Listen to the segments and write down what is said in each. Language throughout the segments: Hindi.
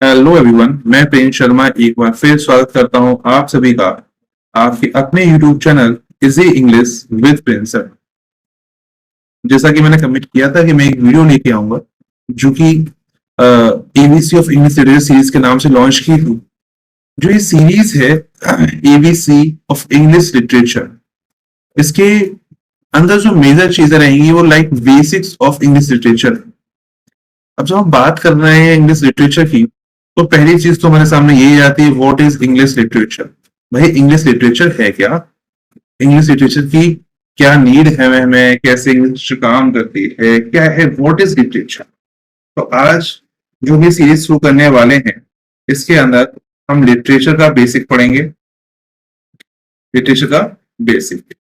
हेलो एवरीवन, मैं प्रेम शर्मा एक बार फिर स्वागत करता हूं आप सभी का आपके अपने YouTube channel easy English with Prince sir. जैसा कि मैंने कमिट किया था कि मैं एक वीडियो लेके आऊंगा जो कि ABC of English literature series के नाम से लॉन्च की थी। जो ये सीरीज है एबीसी ऑफ इंग्लिश लिटरेचर, इसके अंदर जो मेजर चीजें रहेंगी वो like basics of English literature. अब जब हम बात कर रहे हैं इंग्लिश लिटरेचर की, तो पहली चीज तो हमारे सामने यही आती है, व्हाट इज इंग्लिश लिटरेचर। भाई इंग्लिश लिटरेचर है क्या? इंग्लिश लिटरेचर की क्या नीड है हमें, कैसे इंग्लिश काम करती है, क्या है, व्हाट इज लिटरेचर। तो आज जो भी सीरीज शुरू करने वाले हैं, इसके अंदर हम लिटरेचर का बेसिक पढ़ेंगे। लिटरेचर का बेसिक।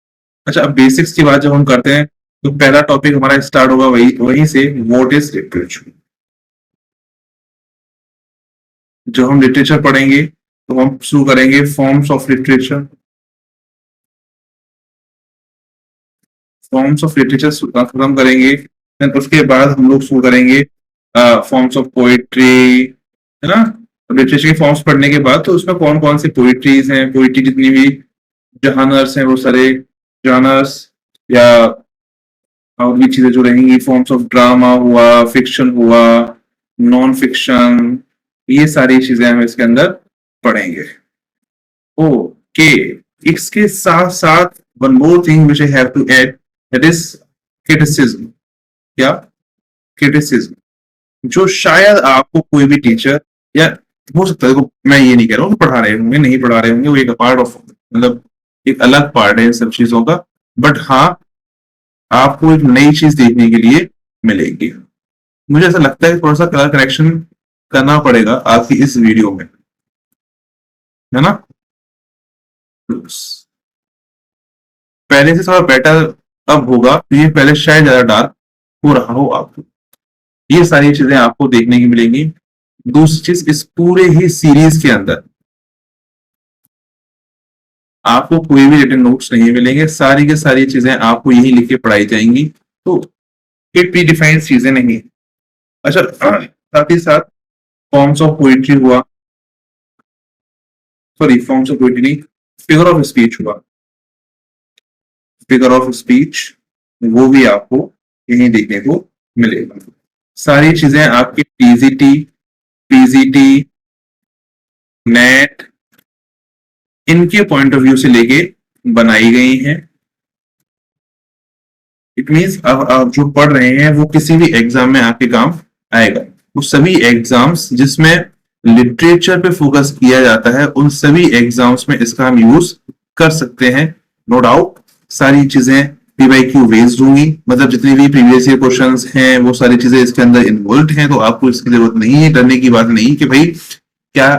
अच्छा, अब बेसिक्स की बात जब हम करते हैं तो पहला टॉपिक हमारा स्टार्ट होगा वही वहीं से, व्हाट इज लिटरेचर। जो हम लिटरेचर पढ़ेंगे तो हम शुरू करेंगे forms of literature. Forms of literature खत्म करेंगे, फिर उसके बाद हम लोग शुरू करेंगे फॉर्म्स ऑफ पोएट्री, है ना। लिटरेचर के फॉर्म्स पढ़ने के बाद तो उसमें कौन कौन सी पोएट्रीज हैं, पोएट्री जितनी भी जहानर्स हैं वो सारे जहानर्स, या और भी चीजें जो रहेंगी, फॉर्म्स ऑफ ड्रामा हुआ, फिक्शन हुआ, नॉन फिक्शन, ये सारी चीजें हम इसके अंदर पढ़ेंगे। ओके, इसके साथ साथ one more thing which I have to add, that is criticism. क्या? क्रिटिसिज्म। जो शायद आपको कोई भी टीचर, या हो सकता है, देखो मैं ये नहीं कह रहा हूँ कि पढ़ा रहे होंगे, नहीं पढ़ा रहे होंगे, वो एक पार्ट ऑफ, मतलब एक अलग पार्ट है इन सब चीजों का। बट हाँ, आपको एक नई चीज देखने के लिए मिलेगी। मुझे ऐसा लगता है थोड़ा सा कलर करेक्शन करना पड़ेगा आपकी इस वीडियो में, है ना। पहले से थोड़ा बेटर अब होगा, तो ये पहले शायद ज्यादा डार्क हो रहा हो आपको। ये सारी चीजें आपको देखने की मिलेंगी। दूसरी चीज, इस पूरे ही सीरीज के अंदर आपको कोई भी रिटन नोट्स नहीं मिलेंगे, सारी की सारी चीजें आपको यही लिख के पढ़ाई जाएंगी। तो ये प्री डिफाइंड चीजें नहीं है। अच्छा, साथ ही साथ फॉर्म्स ऑफ पोइट्री हुआ, सॉरी फॉर्म्स ऑफ पोइट्री नहीं, फिगर ऑफ स्पीच हुआ। फिगर ऑफ स्पीच वो भी आपको यही देखने को मिलेगा। सारी चीजें आपकी टीजीटी, पीजीटी, नेट, इनके पॉइंट ऑफ व्यू से लेके बनाई गई हैं। इट मीन्स अब आप जो पढ़ रहे हैं वो किसी भी एग्जाम में आपके काम आएगा। वो सभी एग्जाम्स जिसमें लिटरेचर पे फोकस किया जाता है, उन सभी एग्जाम्स में इसका हम यूज कर सकते हैं, नो डाउट। सारी चीजें पीवाईक्यू बेस्ड होंगी, मतलब जितने भी प्रीवियस ईयर क्वेश्चंस हैं वो सारी चीजें इसके अंदर इन्वॉल्व हैं, तो आपको इसकी जरूरत नहीं है, डरने की बात नहीं कि भाई क्या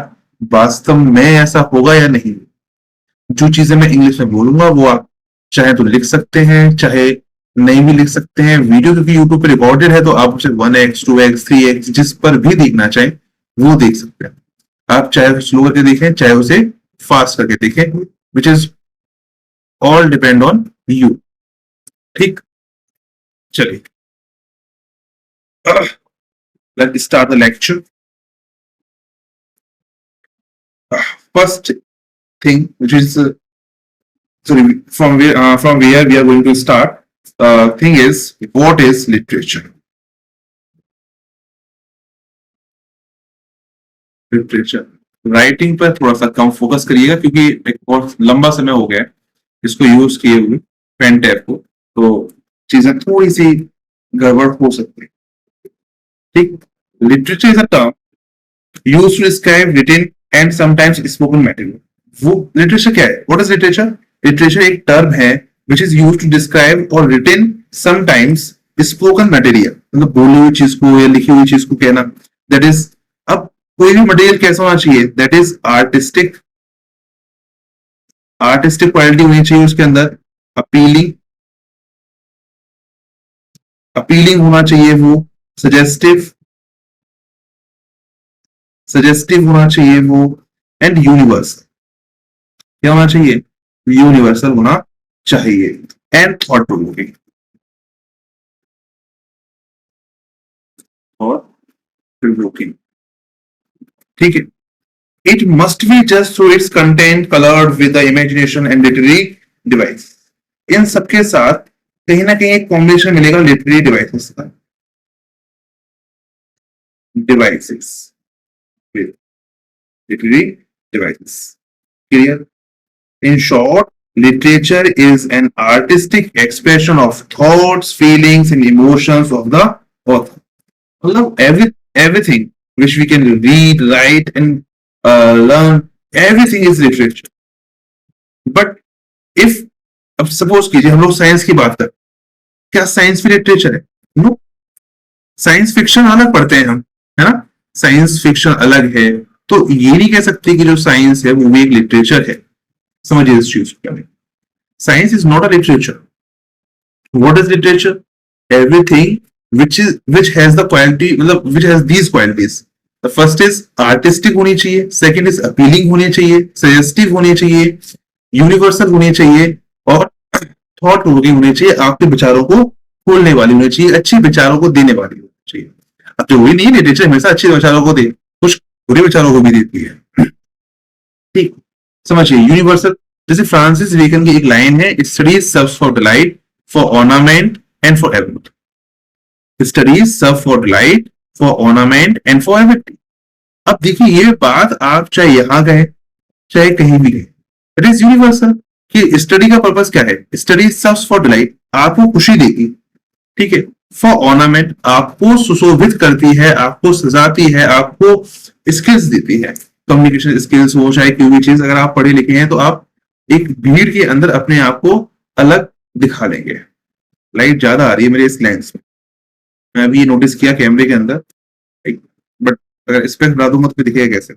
वास्तव में ऐसा होगा या नहीं। जो चीजें मैं इंग्लिश में बोलूंगा वो आप चाहे तो लिख सकते हैं, चाहे नहीं भी लिख सकते हैं। वीडियो क्योंकि यूट्यूब पे रिकॉर्डेड है, तो आप उसे 1x 2x 3x जिस पर भी देखना चाहें वो देख सकते हैं। आप चाहे स्लो करके देखें, चाहे उसे फास्ट करके देखें, which is all depend on you. ठीक, चलिए let start the lecture. First thing which is, sorry, from where we are going to start. Thing is, what is literature? Literature writing पर थोड़ा सा कम फोकस करिएगा, क्योंकि एक बहुत लंबा समय हो गया है इसको यूज किए हुए, पेन टैब को, तो चीजें थोड़ी सी गड़बड़ हो सकती है। ठीक, literature is a term used to describe written and sometimes spoken material. वो लिटरेचर क्या है? What is literature? लिटरेचर एक टर्म है which is used to describe और रिटन समटाइम्स स्पोकन मटेरियल, मतलब बोली हुई चीज को या लिखी हुई चीज को कहना। दैट इज, अब कोई भी मटेरियल कैसा होना चाहिए? That is artistic. Artistic quality होनी चाहिए उसके अंदर, अपीलिंग, अपीलिंग होना चाहिए वो, सजेस्टिव, सजेस्टिव होना चाहिए वो, एंड यूनिवर्सल। क्या होना चाहिए? यूनिवर्सल होना चाहिए, एंड थॉट प्रोवोकिंग, और प्रोवोकिंग। ठीक है, it must be just through its content coloured with the imagination and literary device. इन सबके साथ कहीं ना कहीं एक कॉम्बिनेशन मिलेगा लिटरेरी डिवाइसेस का, devices with literary devices. Clear? In short, literature is an artistic expression of thoughts, feelings, and emotions of the author. मतलब everything which we can read, write, and learn, everything is literature. But if अब सपोज कीजिए हम लोग साइंस की बात करें, क्या साइंस भी लिटरेचर है? नो, साइंस फिक्शन अलग पढ़ते हैं हम, है ना, साइंस फिक्शन अलग है। तो ये नहीं कह सकते कि जो साइंस है वो भी एक लिटरेचर है। समझिए इस चीज को। Science is not a literature. What is literature? Everything which has the quality, मतलब which has these qualities. The first is artistic होनी चाहिए, second is appealing होनी चाहिए, suggestive होनी चाहिए, यूनिवर्सल होनी चाहिए, और थॉट प्रोवोकिंग होनी चाहिए, आपके विचारों को खोलने वाली होनी चाहिए, अच्छे विचारों को देने वाली होनी चाहिए। अब जरूरी नहीं लिटरेचर हमेशा अच्छे विचारों को दे, कुछ बुरे विचारों को भी देती है। ठीक, समझिए यूनिवर्सल। जैसे फ्रांसिस बेकन की एक लाइन है, studies serves for delight, for ornament and for everything. Studies serve for delight, for ornament and for everything. अब देखिए ये बात आप चाहे यहां गए चाहे कहीं भी गए, इट इज यूनिवर्सल कि स्टडी का पर्पस क्या है? स्टडी सर्व्स फॉर डिलाइट, आपको खुशी देगी, ठीक है। फॉर ऑर्नामेंट, आपको सुशोभित करती है, आपको सजाती है, आपको स्किल्स देती है, कम्युनिकेशन स्किल्स हो चाहे कोई भी चीज। अगर आप पढ़े लिखे हैं तो आप एक भीड़ के अंदर अपने आप को अलग दिखा लेंगे। लाइट ज्यादा आ रही है मेरे इस लेंस में, मैं अभी ये नोटिस किया कैमरे के अंदर, बट अगर स्पेक्स बढ़ा दूंगा तो दिखेगा कैसे?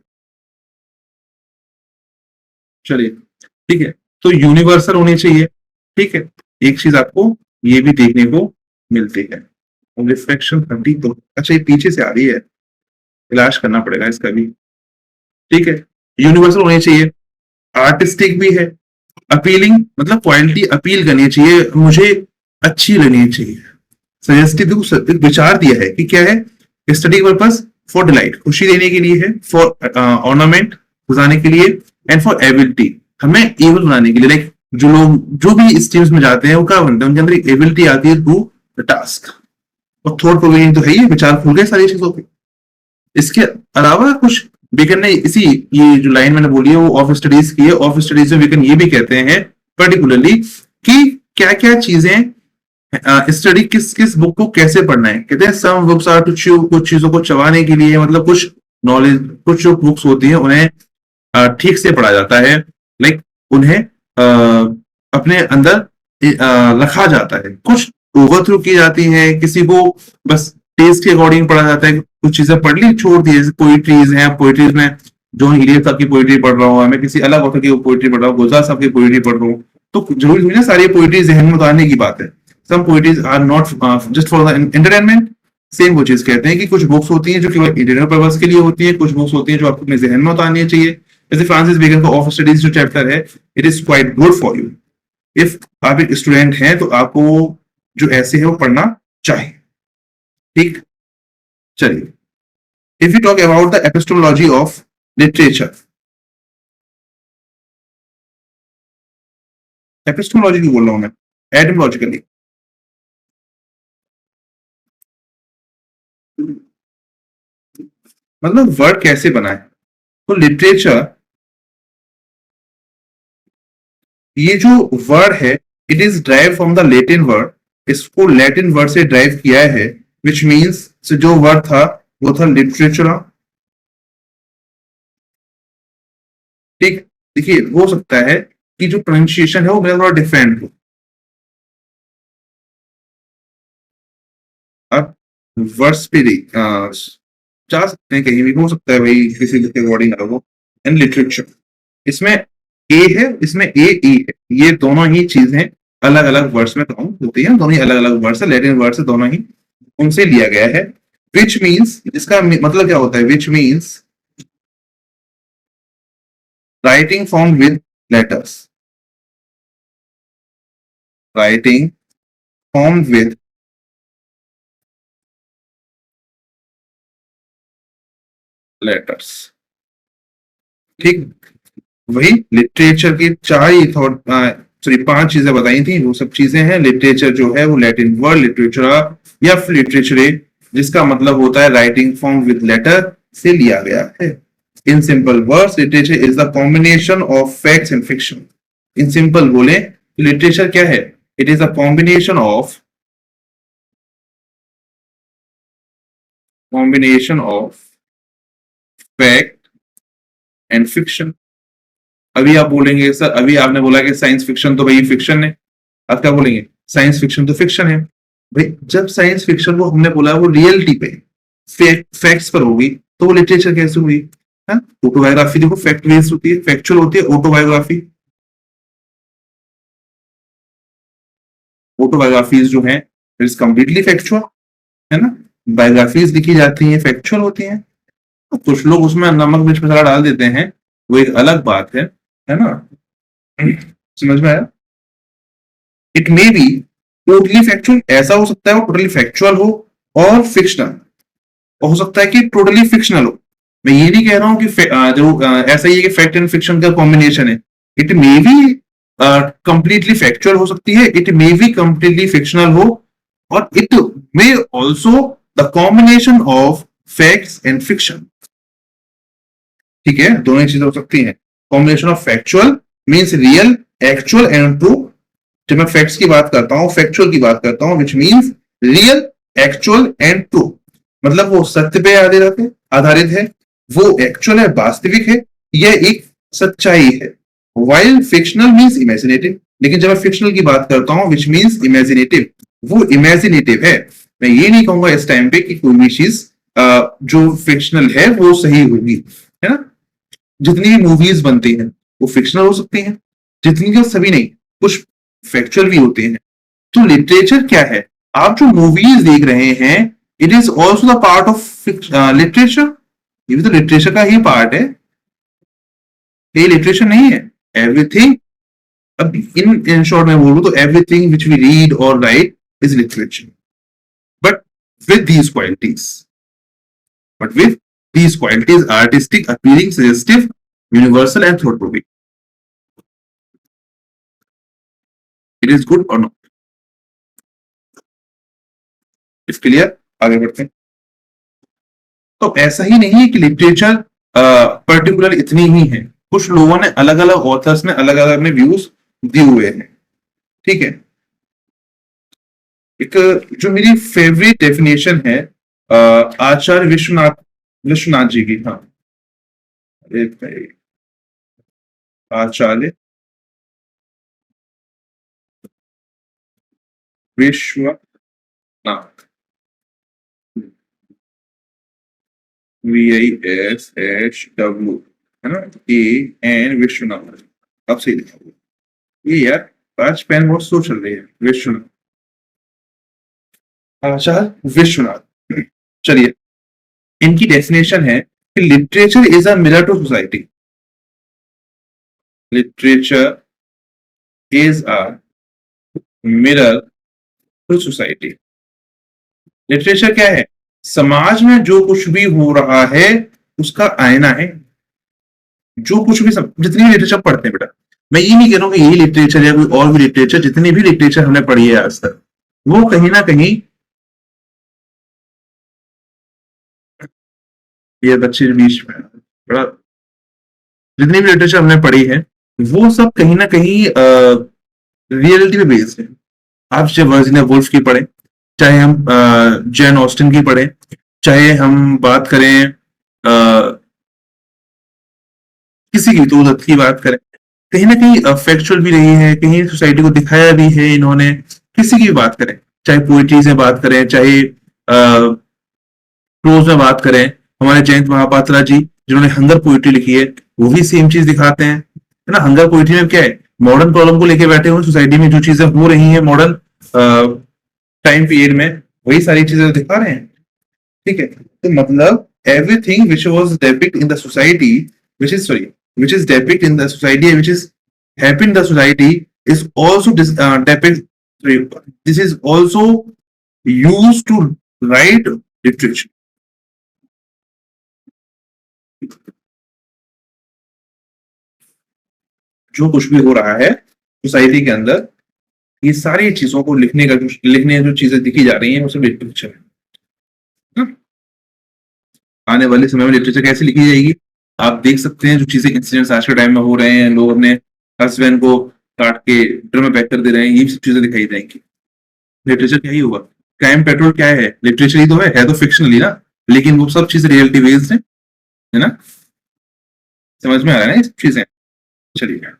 चलिए ठीक है, तो यूनिवर्सल होनी चाहिए, ठीक है। एक चीज आपको ये भी देखने को मिलती है, रिफ्लेक्शन 30, तो अच्छा ये पीछे से आ रही है, इलाज करना पड़ेगा इसका भी, ठीक है। यूनिवर्सल होनी चाहिए, आर्टिस्टिक भी है, अपीलिंग मतलब क्वालिटी अपील करनी चाहिए, मुझे अच्छी लगनी चाहिए। सजेस्टिव एक विचार दिया है कि क्या है, स्टडी पर्पस, फॉर डिलाइट खुशी देने के लिए है, फॉर ऑर्नामेंट सजाने के लिए, एंड फॉर एबिलिटी हमें एबल बनाने के लिए। लाइक जो लोग जो भी स्ट्रीम्स में जाते हैं वो क्या बनते हैं, उनके अंदर एक एबिलिटी आती है टू द टास्क। और थॉट प्रोवोकिंग तो है ही, विचार खुल गए सारी चीजों पे। इसके अलावा कुछ बेकन ने इसी ये जो लाइन मैंने बोली है वो ऑफ स्टडीज की है, ऑफ स्टडीज में बेकन ये भी कहते हैं पर्टिकुलरली कि क्या क्या चीजें स्टडी किस किस बुक को कैसे पढ़ना है। कहते हैं some books are to chew, कुछ चीजों को चबाने के लिए, मतलब कुछ नॉलेज, कुछ जो बुक्स होती हैं उन्हें ठीक से पढ़ा जाता है, लाइक उन्हें अपने अंदर रखा जाता है, कुछ ओवर थ्रू की जाती है, किसी को बस टेस्ट के अकॉर्डिंग पढ़ा जाता है, कुछ चीजें पढ़ ली छोड़ दी। जैसे पोइट्रीज हैं, पोइट्रीज में जॉन इलियट साहब की पोइट्री पढ़ रहा हूँ, मैं किसी अलग ऑथर की पोइट्री पढ़ रहा हूँ, गुलजार साहब की पोइट्री पढ़ रहा हूँ, तो जरूरी नहीं ना सारी पोइट्री जहन में उतारने की बात है। Some poetries are not just for the entertainment. Same वो चीज कहते हैं कि कुछ बुक्स होती हैं जो केवल इंटरनल पर्पस के लिए होती है, कुछ बुक्स होती हैं जो आपको अपने जहन में उतारनी चाहिए। जैसे फ्रांसिस बेकन का ऑफ स्टडीज जो चैप्टर है, it is quite good for you. If आप एक स्टूडेंट हैं तो आपको जो ऐसे है वो पढ़ना चाहिए, ठीक। चलिए, if we talk about the epistemology of literature, epistemology क्यों बोल रहा हूं मैं, etymologically, मतलब वर्ड कैसे बना है। तो लिटरेचर, ये जो वर्ड है, it is drive from the Latin word, इसको लैटिन वर्ड से ड्राइव किया है, विच मीन्स जो वर्ड था वो था लिटरेचर, ठीक। देखिए हो सकता है कि जो प्रोनाउंसिएशन है वो मेरा थोड़ा डिफरेंट हो, आप वर्ड्स पे जा सकते हैं, कहीं भी हो सकता है भाई किसी के अकॉर्डिंग आ वो। एंड लिटरेचर, इसमें ए है, इसमें ए ई है, ये दोनों ही चीजें अलग अलग वर्ड्स में काउंट होती हैं, दोनों ही अलग अलग वर्ड्स है, लैटिन वर्ड्स है, दोनों ही उनसे लिया गया है। विच मीन्स, इसका मतलब क्या होता है, विच means writing form with letters, writing form with letters, ठीक, वही लिटरेचर की चार ही थॉट, सॉरी 5 चीजें बताई थी, वो सब चीजें हैं। लिटरेचर जो है वो लैटिन वर्ड लिटरेचर या फिर लिटरेचरे, जिसका मतलब होता है राइटिंग फॉर्म विद लेटर, से लिया गया है। In simple words literature is the combination of facts and fiction. In simple बोले लिटरेचर क्या है? It is a combination of fact and fiction. अभी आप बोलेंगे सर, अभी आपने बोला कि साइंस फिक्शन तो भाई फिक्शन है, आप क्या बोलेंगे? साइंस फिक्शन तो फिक्शन है। भाई जब साइंस फिक्शन को हमने बोला वो रियलिटी पे, फैक्ट्स पर होगी, तो वो लिटरेचर कैसे हुई? ऑटोबायोग्राफी देखो फैक्ट बेस्ड होती है, फैक्चुअल होती है ऑटोबायोग्राफी। ऑटोबायोग्राफीज जो है इट इज कंप्लीटली फैक्चुअल, है ना। बायोग्राफीज लिखी जाती हैं फैक्चुअल होती हैं। तो कुछ लोग उसमें नमक मिर्च मसाला डाल देते हैं, वो एक अलग बात है ना। समझ में आया? It may be totally factual, ऐसा हो सकता है वो टोटली फैक्चुअल हो और फिक्शनल, हो सकता है कि टोटली फिक्शनल हो। मैं ये नहीं कह रहा हूं कि ऐसा ही है कि फैक्ट एंड फिक्शन का कॉम्बिनेशन है। It may be completely factual हो सकती है, it may be completely fictional हो, और it may also the combination of facts and fiction. ठीक है, दोनों चीजें हो सकती हैं। Combination of factual means real, actual and true. जब मैं फैक्ट्स की बात करता हूं, फैक्चुअल की बात करता हूं, which means real, actual and true, मतलब वो सत्य पे आधारित है, वो एक्चुअल है, वास्तविक है, यह एक सच्चाई है। वाइल फिक्शनल मीन्स इमेजिनेटिव, लेकिन जब मैं फिक्शनल की बात करता हूं विच मीन्स इमेजिनेटिव, वो इमेजिनेटिव है। मैं ये नहीं कहूंगा इस टाइम पे कि कोई भी चीज जो फिक्शनल है वो सही होगी, है ना। जितनी भी मूवीज बनती हैं वो फिक्शनल हो सकती हैं, जितनी का सभी नहीं, कुछ फैक्चुअल भी होते हैं। तो लिटरेचर क्या है? आप जो मूवीज देख रहे हैं, it is also the part of literature. ये भी तो लिटरेचर का ही पार्ट है, ये लिटरेचर नहीं है। एवरीथिंग, अब इन शॉर्ट में बोलूं तो एवरीथिंग विच वी रीड और right is literature, but with these qualities, artistic, appealing, suggestive, universal and thought provoking. It is good or not? इस क्लियर, आगे बढ़ते हैं। तो ऐसा ही नहीं है कि लिटरेचर पर्टिकुलर इतनी ही है, कुछ लोगों ने अलग अलग ऑथर्स ने अलग अलग अपने व्यूज दिए हुए हैं। ठीक है, एक जो मेरी फेवरेट डेफिनेशन है आचार्य विश्वनाथ विश्वनाथ जी की, हाँ आचार्य विश्वनाथ, VISHW, है ना, AN विश्वनाथ। अब सही लिखा हुआ ये यार, आज पेन बहुत स्लो चल रही है। विश्वनाथ, आचार्य विश्वनाथ। चलिए, इनकी डेफिनेशन है कि literature is a mirror to society. Literature is a mirror to society. Literature क्या है? समाज में जो कुछ भी हो रहा है उसका आईना है। जो कुछ भी जितनी भी लिटरेचर पढ़ते हैं बेटा, मैं ये नहीं कह रहा हूं कि यही लिटरेचर या कोई और भी लिटरेचर, जितनी भी लिटरेचर हमने पढ़ी है आज तक, वो कहीं ना कहीं, ये बच्चे बीच में बड़ा, जितनी भी लिटरेचर हमने पढ़ी है वो सब कहीं ना कहीं रियलिटी पे बेस्ड है। आप चाहे वर्जीनिया वुल्फ की पढ़ें, चाहे हम जैन ऑस्टिन की पढ़ें, चाहे हम बात करें किसी की तो दत्त की बात करें, कहीं ना कहीं फैक्चुअल भी रही है, कहीं सोसाइटी को दिखाया भी है इन्होंने। किसी की भी बात करें, चाहे पोइट्री से बात करें, चाहे प्रोज में बात करें, हमारे जयंत महापात्रा जी जिन्होंने हंगर पोइट्री लिखी है, वो भी सेम चीज दिखाते हैं, है ना। हंगर पोइट्री में क्या है? मॉडर्न प्रॉब्लम को लेके बैठे हुए, सोसाइटी में जो चीजें हो रही हैं मॉडर्न टाइम पीरियड में, वही सारी चीजें दिखा रहे हैं। ठीक है, तो मतलब everything which was depict in the society, which is sorry which is depict in the society, which is happen in the society, is also depict, sorry, this is also used to write literature. जो कुछ भी हो रहा है सोसाइटी के अंदर, ये सारी चीजों को लिखने जो चीजें दिखी जा रही हैं वो सब लिटरेचर है ना? आने वाले समय में लिटरेचर कैसे लिखी जाएगी? आप देख सकते हैं जो चीजें इंसिडेंट्स आज के टाइम में हो रहे हैं, लोग अपने हस्बैंड को काट के ड्रम में पैक कर दे रहे हैं, ये सब चीजें दिखाई जाएंगी। लिटरेचर क्या ही होगा? क्राइम पेट्रोल क्या है? लिटरेचर ही तो है तो फिक्शनली ना, लेकिन वो सब चीजें रियलिटी बेस्ड है ना? समझ में आ रहा है ना ये सब चीजें? चलिए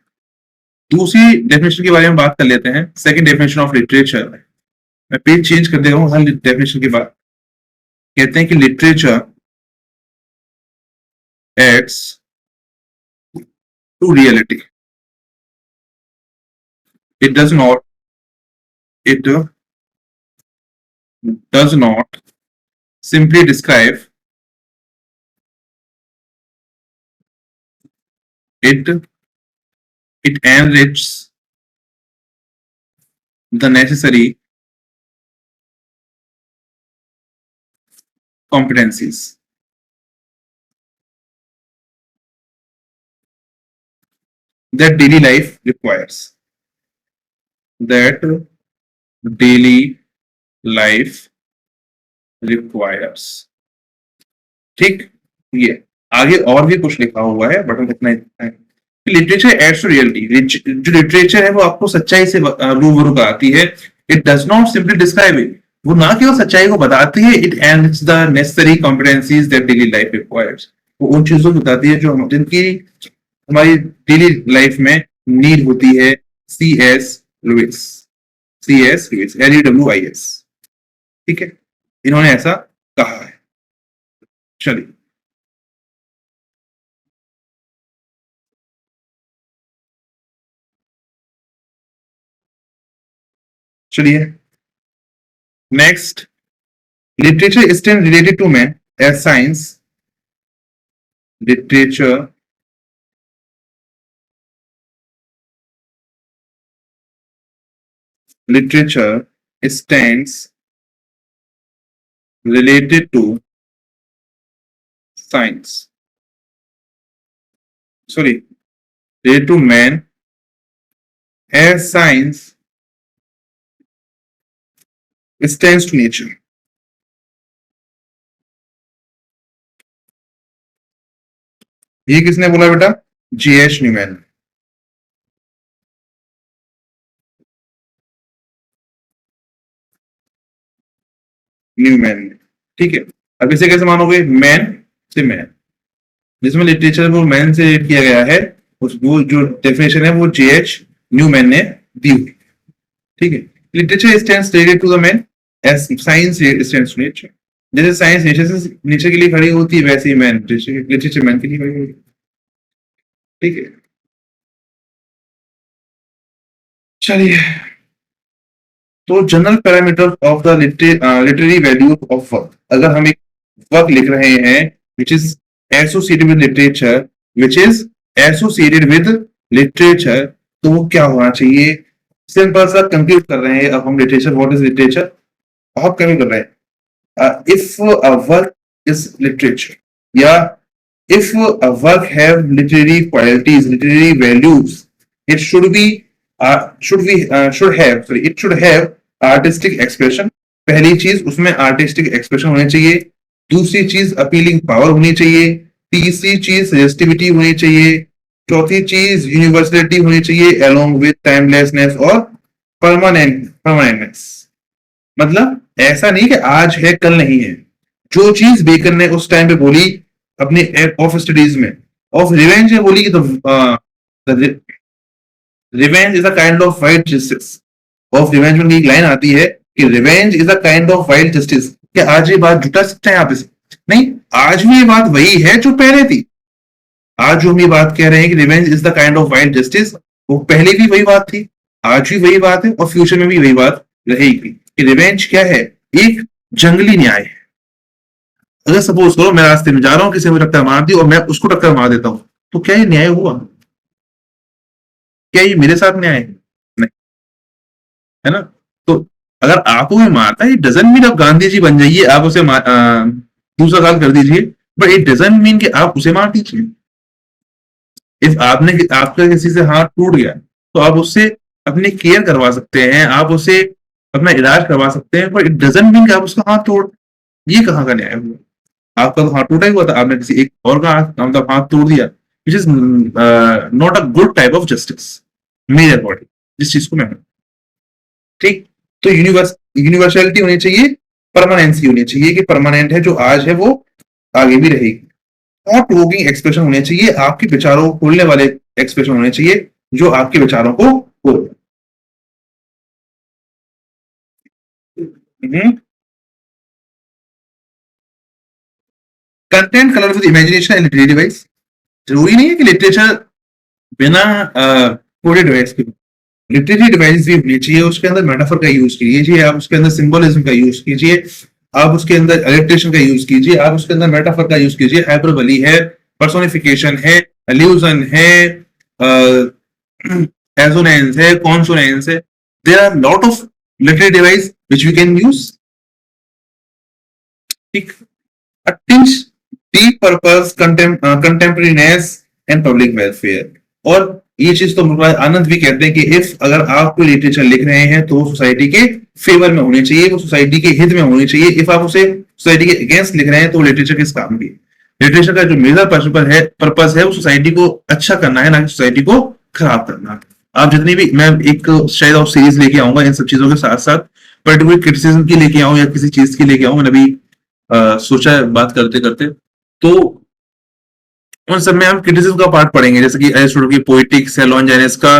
दूसरी डेफिनेशन के बारे में बात कर लेते हैं। सेकंड डेफिनेशन ऑफ लिटरेचर, मैं पेज चेंज कर दे रहा हूँ हर डेफिनेशन के बाद। कहते हैं कि literature adds to reality, it does not it does not simply describe, it it enriches the necessary competencies that daily life requires, that daily life requires। ठीक, ये आगे और भी कुछ लिखा हुआ है बट इतना ही। लिटरेचर एड्स टू रियलिटी, जो लिटरेचर है वो आपको सच्चाई से रूबरू कराती है। It does not simply describe it, वो ना केवल सच्चाई को बताती है, it ends the necessary competencies that daily life requires, वो उन चीजों को बताती है जो जिनकी हमारी डेली लाइफ में नीड होती है। सी एस लुइस, LEWIS, ठीक है, इन्होंने ऐसा कहा है। चलिए चलिए next, literature is still related to man as science। literature stands related to science, sorry, related to man as science stands to nature। ये किसने बोला बेटा? G.H. न्यूमैन। ठीक है, अब इसे कैसे मानोगे? मैन से मैन, जिसमें लिटरेचर को मैन से रिलेट किया गया है, उस वो जो डेफिनेशन है वो G.H. न्यूमैन ने दी हुई। ठीक है, literature stands related to the man as science stands to nature. जैसे साइंस नेचर के लिए खड़ी होती है, वैसे ही मैन लिटरेचर मैन के लिए खड़ी होती है। ठीक है, चलिए तो general parameter of the literary value of work, अगर हम एक वर्क लिख रहे हैं which is associated with literature, तो वो क्या होना चाहिए? सिंपल सा कंक्लूड कर रहे हैं अब हम लिटरेचर, व्हाट इज लिटरेचर, आप कंक्लूड कर रहे हैं if a work is literature, या if a work have literary qualities, literary values, it should have artistic expression। पहली चीज उसमें आर्टिस्टिक एक्सप्रेशन होनी चाहिए, दूसरी चीज अपीलिंग पावर होनी चाहिए, तीसरी चीज सजेस्टिविटी होनी चाहिए, चौथी चीज यूनिवर्सलिटी होनी चाहिए along with टाइमलेसनेस और परमानेंटनेस। मतलब ऐसा नहीं कि आज है कल नहीं है, जो चीज बेकन ने उस टाइम पे बोली अपने ऑफ स्टडीज में, ऑफ रिवेंज में बोली कि revenge is a kind of wild justice. Of revenge में एक लाइन आती है कि revenge is a kind of wild justice. क्या आज ये बात जुटा सकते हैं आप इसे? नहीं, आज भी ये बात वही है जो पहले थी। आज जो हम ये बात कह रहे हैं कि revenge is the kind of wild justice, वो पहले भी वही बात थी, आज भी वही बात है और फ्यूचर में भी वही बात रहेगी कि रिवेंज क्या है? एक जंगली न्याय है। अगर सपोज करो मैं रास्ते में जा रहा हूं, किसी ने टक्कर मार दी और मैं उसको टक्कर मार देता हूं, तो क्या ये न्याय हुआ? क्या ये मेरे साथ न्याय है? नहीं, है ना? तो अगर आपको कोई मारता है, इट डजंट मीन आप गांधी जी बन जाइए, आप उसे दूसरा साल कर दीजिए, बट इट डजंट मीन कि आप उसे मार दीजिए। इफ आपका किसी से हाथ टूट गया तो आप उससे अपनी केयर करवा सकते हैं, आप उसे अपना इलाज करवा सकते हैं, पर इट डजंट मीन कि आप उसका हाथ तोड़। ये कहाँ का न्याय हुआ? आपका तो हाथ टूटा ही हुआ था, आपने किसी एक और का मतलब हाथ तोड़ दिया, which is not a good type of justice मेरे अकॉर्डिंग, जिस चीज को मैं, ठीक। तो यूनिवर्सलिटी होनी चाहिए, परमानेंसी होनी चाहिए कि परमानेंट है, जो आज है वो आगे भी रहेगी। थॉट प्रोवोकिंग एक्सप्रेशन होने चाहिए, आपके विचारों को खोलने वाले एक्सप्रेशन होने चाहिए जो आपके विचारों को खोल। Content colour with imagination and literary device. जरूरी नहीं है कि लिटरेचर बिना कोडेड डिवाइस के, लिटरेरी डिवाइस भी होनी चाहिए, उसके अंदर मेटाफर का यूज कीजिए, आप उसके अंदर सिंबलिज्म का यूज कीजिए, आप उसके अंदर एलिट्रेशन का यूज कीजिए, आप उसके अंदर मेटाफर का यूज कीजिए, हाइपरबली है, पर्सोनिफिकेशन है, एल्यूजन है, एसोनेंस है, कॉन्सोनेंस है, there are lot of literary device which we can use, ठीक। a tinge deep purpose contemporaneous and public welfare। और ये चीज तो आनंद भी कहते हैं कि इफ अगर आप कोई लिटरेचर लिख रहे हैं तो सोसाइटी के फेवर में होनी चाहिए, वो सोसाइटी के हित में होनी चाहिए। इफ आप उसे सोसाइटी के अगेंस्ट लिख रहे हैं तो लिटरेचर किस काम की? लिटरेचर का जो मेजर पर्पस है वो सोसाइटी को अच्छा करना है, ना कि सोसाइटी को खराब करना। आप जितनी भी, मैं एक शायद और सीरीज लेके आऊंगा इन सब चीजों के साथ साथ, पर्टिकुलर क्रिटिसिज्म की लेके आऊं या किसी चीज की लेके आऊं, मैंने अभी सोचा है बात करते करते, तो उन सब में हम क्रिटिसिज्म का पार्ट पढ़ेंगे, जैसे कि एरिस्टोटल की पोएटिक्स है, लॉन्जाइनस का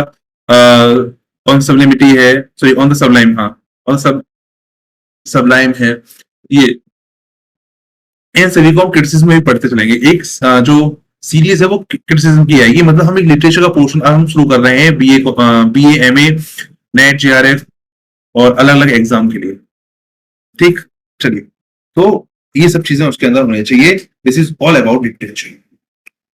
ऑन सब्लिमिटी है, सॉरी ऑन द सबलाइम, हाँ ऑन सबलाइम है, ये इन सभी को हम क्रिटिसिज्म में भी पढ़ते चलेंगे। एक जो सीरीज है वो क्रिटिसिज्म की आएगी, मतलब हम एक लिटरेचर का पोर्शन हम शुरू कर रहे हैं बीए एमए नेट जेआरएफ और अलग अलग एग्जाम के लिए, ठीक। चलिए, तो ये सब चीजें उसके अंदर होनी चाहिए। This is all about literature.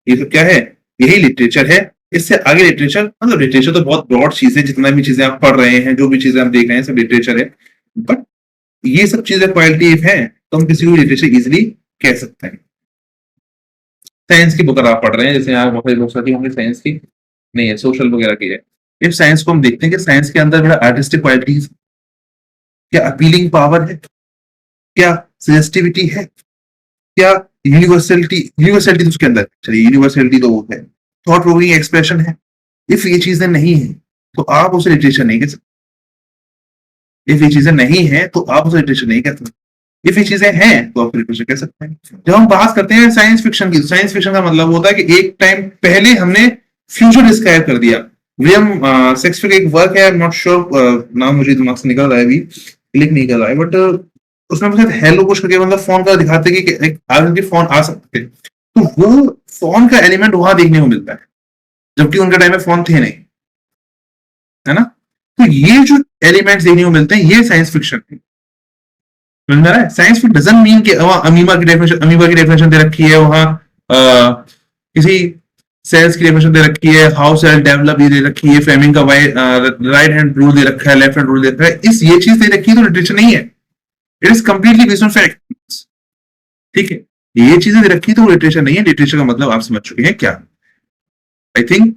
ये तो क्या है? यही लिटरेचर है। इससे आगे लिटरेचर, मतलब लिटरेचर तो बहुत ब्रॉड चीज है, जितना भी चीजें आप पढ़ रहे हैं, जो भी चीजें आप देख रहे हैं, सब लिटरेचर है। बट ये सब चीजें क्वालिटी है तो हम किसी को लिटरेचर इजिली कह सकते हैं। साइंस की बुक अगर आप पढ़ रहे हैं, जैसे यहाँ बहुत बुक्स आती होंगी साइंस की, नहीं है, सोशल वगैरह की है। इफ साइंस को हम देखते हैं कि साइंस के अंदर मेरा आर्टिस्टिक क्वालिटीज, क्या अपीलिंग पावर है, क्या सजेस्टिविटी है, क्या यूनिवर्सलिटी तो उसके अंदर, चलिए यूनिवर्सलिटी तो वो है, थॉट प्रोवोकिंग एक्सप्रेशन है। इफ ये चीजें नहीं है तो आप उसे लिटरेचर नहीं कह सकते। इफ ये चीजें नहीं है तो आप उसे लिटरेचर नहीं कह सकते। इफ ये चीजें हैं तो आप लिटरेचर कह सकते हैं। जब हम बात करते हैं साइंस फिक्शन की, साइंस फिक्शन का मतलब होता है कि एक टाइम पहले हमने फ्यूचर डिस्क्राइब कर दिया। विलियम शेक्सपियर का एक वर्क है, आई एम नॉट श्योर, नाम मुझे दिमाग से निकल रहा है अभी, क्लिक नहीं कर रहा है, बट उसमें मुझे हेलो कुछ करके मतलब फोन का दिखाते कि एक आगे फोन आ सकते हैं, तो वो फोन का एलिमेंट वहां देखने को मिलता है, जबकि उनके टाइम में फोन थे नहीं, है ना। तो ये जो एलिमेंट्स देखने को मिलते हैं ये साइंस फिक्शन है। समझ में आ रहा है? साइंस फिक्शन डजंट मीन कि वहां अमीबा की डेफिनेशन दे रखी है, वहां किसी सेल्स की डेफिनेशन दे रखी है, हाउ सेल डेवलप ये दे रखी है, फ्लेमिंग का राइट हैंड रूल दे रखा है, लेफ्ट हैंड रूल दे रखा है, इस ये चीज दे रखी है तो लिटरेचर नहीं है। It is completely based on fact, ठीक है। ये चीजें दे रखी तो लिटरेचर नहीं है। लिटरेचर का मतलब आप समझ चुके हैं क्या? आई थिंक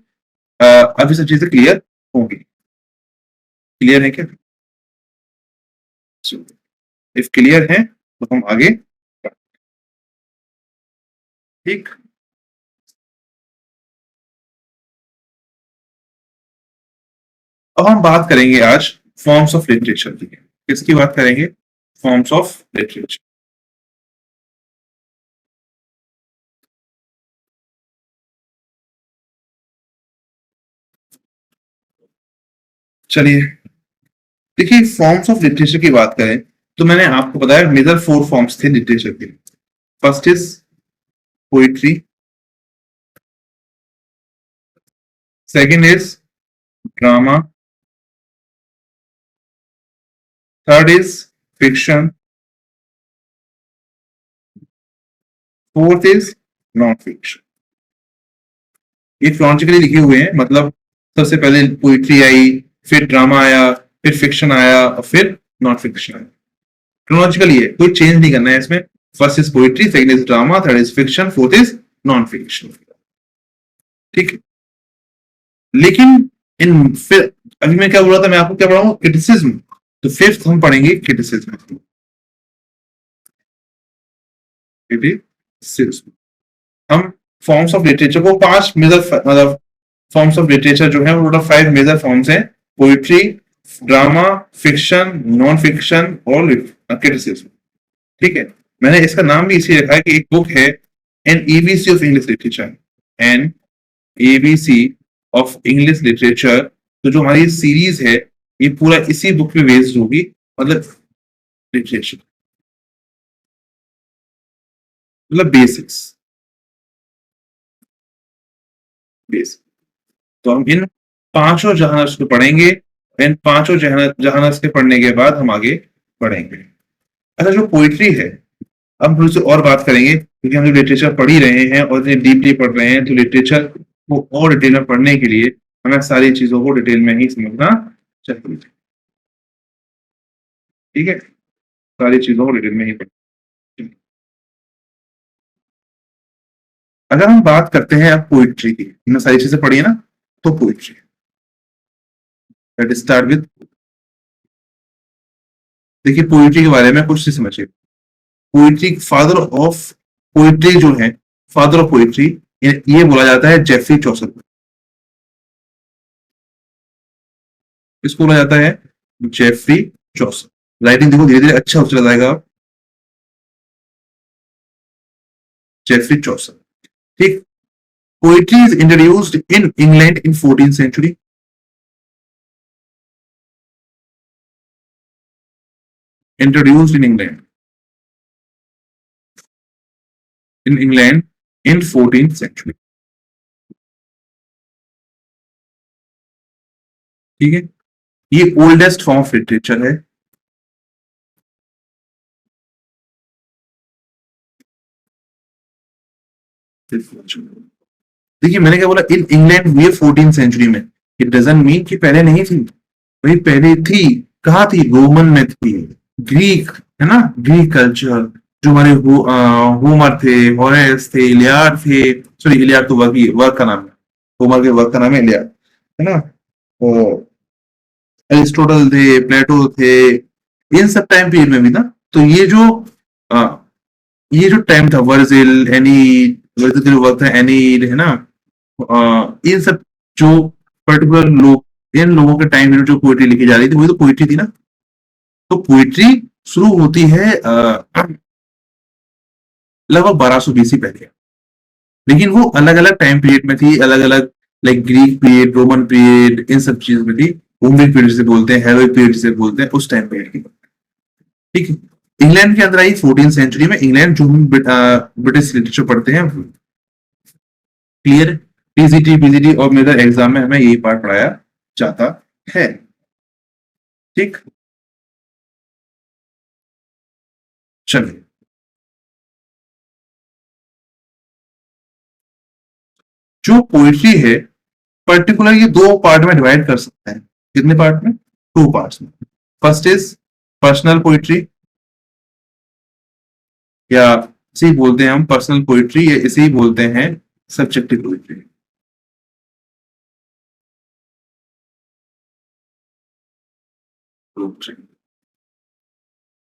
अब ये सब चीजें क्लियर होंगी। क्लियर है क्या? इफ क्लियर है तो हम आगे, ठीक। अब हम बात करेंगे आज फॉर्म्स ऑफ लिटरेचर की। किसकी बात करेंगे? Forms of literature. चलिए, देखिए फॉर्म्स ऑफ लिटरेचर की बात करें तो मैंने आपको बताया मेजर 4 फॉर्म्स थे लिटरेचर के। First is poetry, second is drama, third is fiction, fourth is non fiction. ये क्रोनॉलॉजिकली लिखे हुए हैं, मतलब सबसे पहले पोइट्री आई, फिर ड्रामा आया, फिर फिक्शन आया और फिर नॉन फिक्शन आया। क्रोनॉलॉजिकली है, कोई चेंज नहीं करना है इसमें। First is poetry, second is drama, third is fiction, fourth is non fiction, ठीक है। लेकिन इन फिर अभी मैं क्या बोल रहा था, मैं आपको क्या पढ़ाऊंगा, क्रिटिसिज्म। तो फिफ्थ हम पढ़ेंगे क्रिटिसिज्म। क्रिटिसिज्म हम फॉर्म्स ऑफ लिटरेचर को पांच मेजर, मतलब फॉर्म्स ऑफ लिटरेचर जो है वो टोटल 5 मेजर फॉर्म्स हैं। Poetry, drama, fiction, non fiction और क्रिटिसिज्म। ठीक है, मैंने इसका नाम भी इसी रखा है कि एक बुक है an ABC of English literature, an ABC of English literature. तो जो हमारी सीरीज है ये पूरा इसी बुक पे बेस्ड होगी, मतलब लिटरेचर, मतलब बेसिक्स, बेसिक। तो हम इन पांचों जहानर्स को पढ़ेंगे। इन पांचों जहानर्स के पढ़ने के बाद हम आगे बढ़ेंगे। अच्छा, जो पोइट्री है, अब थोड़ी सी और बात करेंगे क्योंकि हम जो लिटरेचर पढ़ ही रहे हैं और इतने डीपली पढ़ रहे हैं, तो लिटरेचर को और डिटेल में पढ़ने के लिए हमें सारी चीजों को डिटेल में ही समझना चाहिए। ठीक है, सारी चीजों को डिटेल में ही पढ़ना। अगर हम बात करते हैं अब पोइट्री की, हमने सारी चीजें पढ़ी है ना, तो पोइट्री, लेट स्टार्ट विद। देखिए पोइट्री के बारे में कुछ नहीं समझिए। पोइट्री फादर ऑफ पोइट्री जो है, फादर ऑफ पोइट्री, ये बोला जाता है जेफरी चौसर को। इसको बोला जाता है जेफरी चौसर। राइटिंग देखो धीरे धीरे अच्छा होता जाएगा। जेफरी चौसर, ठीक। Poetry is introduced in England in 14th century. Introduced in England in 14th century. ठीक है, ये ओल्डेस्ट फॉर्म ऑफ लिटरेचर है। देखिए मैंने क्या बोला, इन इंग्लैंड हुई 14th सेंचुरी में। इट डजंट मीन कि पहले नहीं थी, वही पहले थी। कहा थी, रोमन में थी, ग्रीक, है ना, ग्रीक कल्चर। जो हमारे होमर थे, होरेस थे, इलियाड थे। सॉरी, इलियाड तो वर्क का नाम है, होमर के वर्क का नाम है इलियाड, है ना। एरिस्टोटल थे, प्लेटो थे, इन सब टाइम पीरियड में भी ना। तो आ, ये जो टाइम था, वर्जिल, एनीड, वर्जिल के जो वर्क था, एनीड, है ना, इन सब जो पर्टिकुलर लोग, इन लोगों के टाइम में जो पोइट्री लिखी जा रही थी वही तो पोइट्री थी ना। तो पोइट्री शुरू होती है लगभग 1200 बीसी पहले। लेकिन वो अलग अलग टाइम पीरियड में थी, अलग अलग, like Greek period, Roman period, इन सब चीज में थी। होमरिक पीरियड से बोलते हैं, हेरोइक पीरियड से बोलते हैं, उस टाइम पीरियड की। ठीक है, इंग्लैंड के अंदर आई 14th सेंचुरी में। इंग्लैंड जो हम ब्रिटिश लिटरेचर पढ़ते हैं, क्लियर। टीजीटी पीजीटी और मेजर एग्जाम में हमें यही पार्ट पढ़ाया जाता है। ठीक, चलिए। जो पोइट्री है, पर्टिकुलर ये दो पार्ट में डिवाइड कर सकते हैं। कितने पार्ट में? टू पार्ट्स में। फर्स्ट इज पर्सनल पोइट्री, या इसे ही बोलते हैं हम पर्सनल पोइट्री, या इसे ही बोलते हैं सब्जेक्टिव पोइट्री।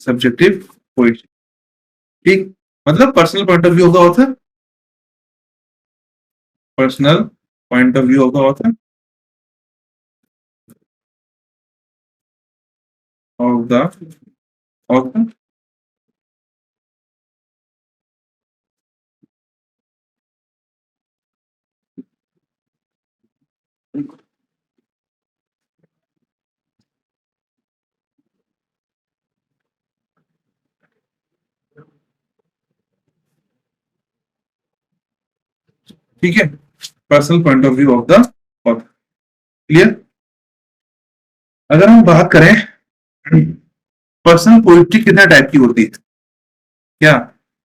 सब्जेक्टिव पोइट्री, ठीक। मतलब personal point of view of the author, personal point of view of the author, of the author. ठीक है, personal point of view of the author, clear. अगर हम बात करें पर्सनल पोइट्री कितने टाइप की होती है, क्या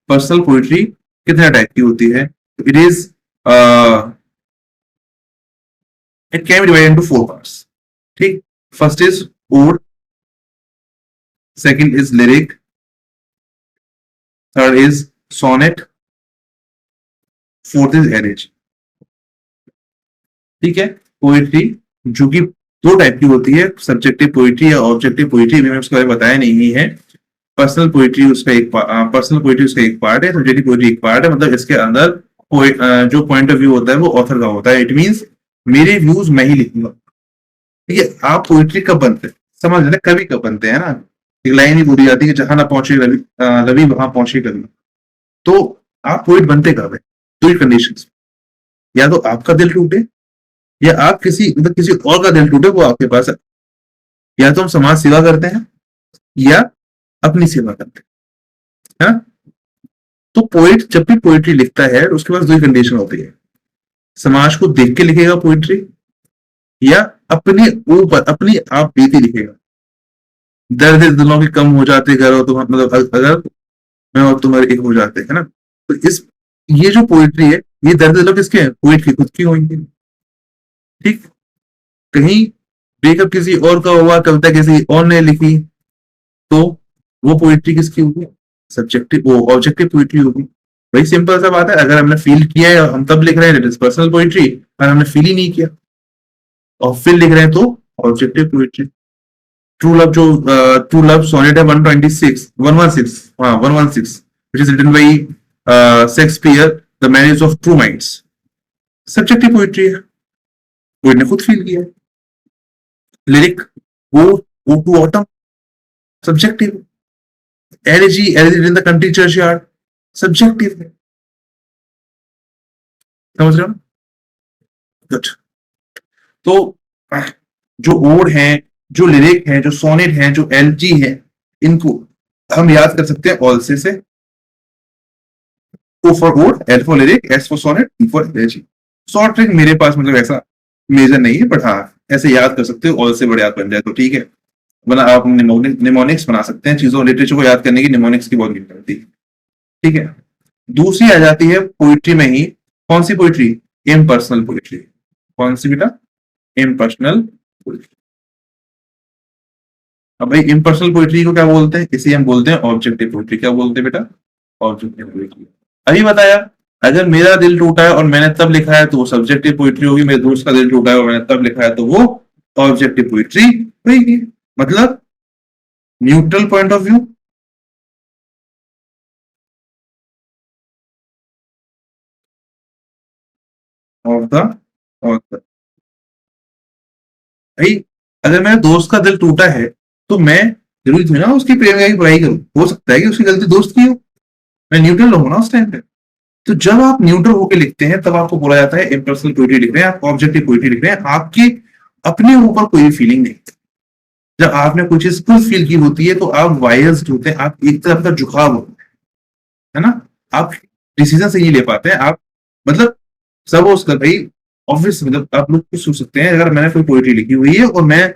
पर्सनल पोइट्री कितने टाइप की होती है? It is it can be divided into 4 parts. ठीक, first is ode, second is lyric, third is sonnet, fourth is elegy. ठीक है, पोइट्री जो कि दो टाइप की होती है, सब्जेक्टिव पोइट्री या ऑब्जेक्टिव पोइट्री, मैंने उसके बारे में बताया नहीं है। पर्सनल पोइट्री उसका एक पर्सनल पोइट्री उसका एक पार्ट है, सब्जेक्टिव पोइट्री एक पार्ट है। मतलब इसके अंदर जो पॉइंट ऑफ व्यू होता है वो ऑथर का होता है। इट मीन्स मेरे व्यूज मैं ही लिखूंगा। ठीक है, आप पोइट्री कब बनते हैं समझ लेना, कभी कब बनते हैं ना। एक लाइन ही बोली जाती है कि जहां ना पहुंचे रवि, रवि वहां पहुंचे कवि। तो आप पोइट बनते कब है? दो ही कंडीशंस, या तो आपका दिल टूटे, या आप किसी मतलब किसी और का दिल टूटे वो आपके पास है। या तो हम समाज सेवा करते हैं, या अपनी सेवा करते हैं, है ना? तो पोइट जब भी पोइट्री लिखता है उसके पास दो ही कंडीशन होती है, समाज को देख के लिखेगा पोइट्री, या अपने ऊपर अपनी आप बीती लिखेगा। दर्द दिलों के कम हो जाते करो तो मतलब अगर मैं और तुम्हारे एक हो जाते, है ना? तो इस ये जो पोइट्री है ये दर्द दिलों किसके हैं? पोइट की खुद की होंगी। ठीक, कहीं ब्रेकअप किसी और का हुआ, कविता किसी और ने लिखी, तो वो पोइट्री किसकी होगी? सब्जेक्टिव, वो ऑब्जेक्टिव पोइट्री होगी। वही सिंपल सा बात है, अगर हमने फील किया है हम तब लिख रहे हैं, पर्सनल पोइट्री। अगर हमने फील ही नहीं किया और फिर लिख रहे हैं तो ऑब्जेक्टिव पोइट्री। ट्रू लव जो ट्रू लव सोनेट है 126 116, हाँ 116, which is written by Shakespeare, the marriage of true minds, subjective poetry है, पोइट ने खुद फील किया है। Lyric go to autumn, subjective. Elegy in the country churchyard, subjective है। समझ रहे हो? गुड। तो जो ओड है, जो लिरिक है, जो सोनेट है, जो एलजी है, इनको हम याद कर सकते हैं ऑल से। O for ode, L for lyric, S for sonnet, E for elegy. Short trick मेरे पास मतलब ऐसा मेजर नहीं है, बट हाँ ऐसे याद कर सकते हो, ऑल से बड़े याद बन जाए तो ठीक है। वरना आप निमोनिक्स बना सकते हैं, चीजों लिटरेचर को याद करने की निमोनिक्स की बहुत नीड पड़ती है। ठीक है, दूसरी आ जाती है पोइट्री में ही, कौन सी पोइट्री? Impersonal poetry. कौन सी बेटा? Impersonal poetry. अब भाई इम्पर्सनल पोइट्री को क्या बोलते हैं? इसे हम बोलते हैं ऑब्जेक्टिव पोइट्री। क्या बोलते हैं बेटा? Objective poetry. अभी बताया, अगर मेरा दिल टूटा है और मैंने तब लिखा है तो वो सब्जेक्टिव पोइट्री होगी, मेरे दोस्त का दिल टूटा है और मैंने तब लिखा है तो वो ऑब्जेक्टिव पोइट्री होगी। मतलब neutral point of view. Of the author. भाई अगर मेरे दोस्त का दिल टूटा है तो मैं जरूरी थोड़ी ना उसकी प्रेमिका की बुराई करूं, हो सकता है कि उसकी गलती दोस्त की हो, मैं न्यूट्रल रहूं ना उस टाइम पे। तो जब आप न्यूट्रल होकर लिखते हैं तब आपको बोला जाता है इम्पर्सनल पोइट्री लिख रहे हैं, आप ऑब्जेक्टिव पोइट्री लिख रहे हैं। आपकी अपने ऊपर कोई फीलिंग नहीं। जब आपने कोई चीज खुद फील की होती है तो आप वायस्ड होते हैं, आप एक तरफ का झुकाव होता है ना, आप डिसीजन सही ले पाते हैं। आप मतलब सब उसका भाई ऑब्वियस, मतलब आप लोग कुछ सोच सकते हैं, अगर मैंने कोई पोइट्री लिखी हुई है और मैं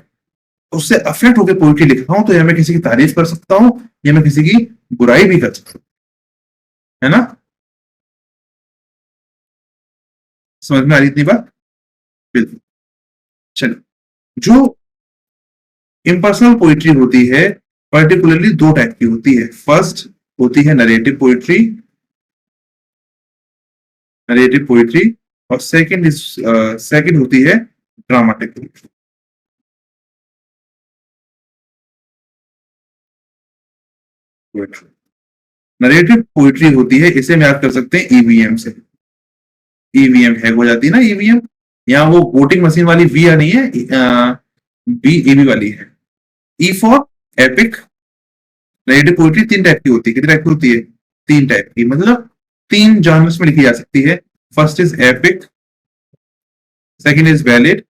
उससे अफेक्ट होकर पोइट्री लिख रहा हूं तो या मैं किसी की तारीफ कर सकता हूं या मैं किसी की बुराई भी कर सकता हूं, है ना? समझ में आ रही इतनी बात? बिल्कुल। चलो, जो इम्पर्सनल पोइट्री होती है पर्टिकुलरली दो टाइप की होती है। फर्स्ट होती है नरेटिव पोइट्री, नरेटिव पोइट्री, और सेकंड होती है ड्रामेटिक पोइट्री। नरेटिव पोइट्री होती है, इसे हम याद कर सकते हैं ईवीएम से। ईवीएम हैक हो जाती है ना, ईवीएम, यहाँ वो वोटिंग मशीन वाली वी आ नहीं है, बी ईवी वाली है। E for epic. Narrative poetry तीन टाइप की होती है। कितनी टाइप की होती है? तीन टाइप की, मतलब तीन जॉनर्स में लिखी जा सकती है। First is epic, second is ballad,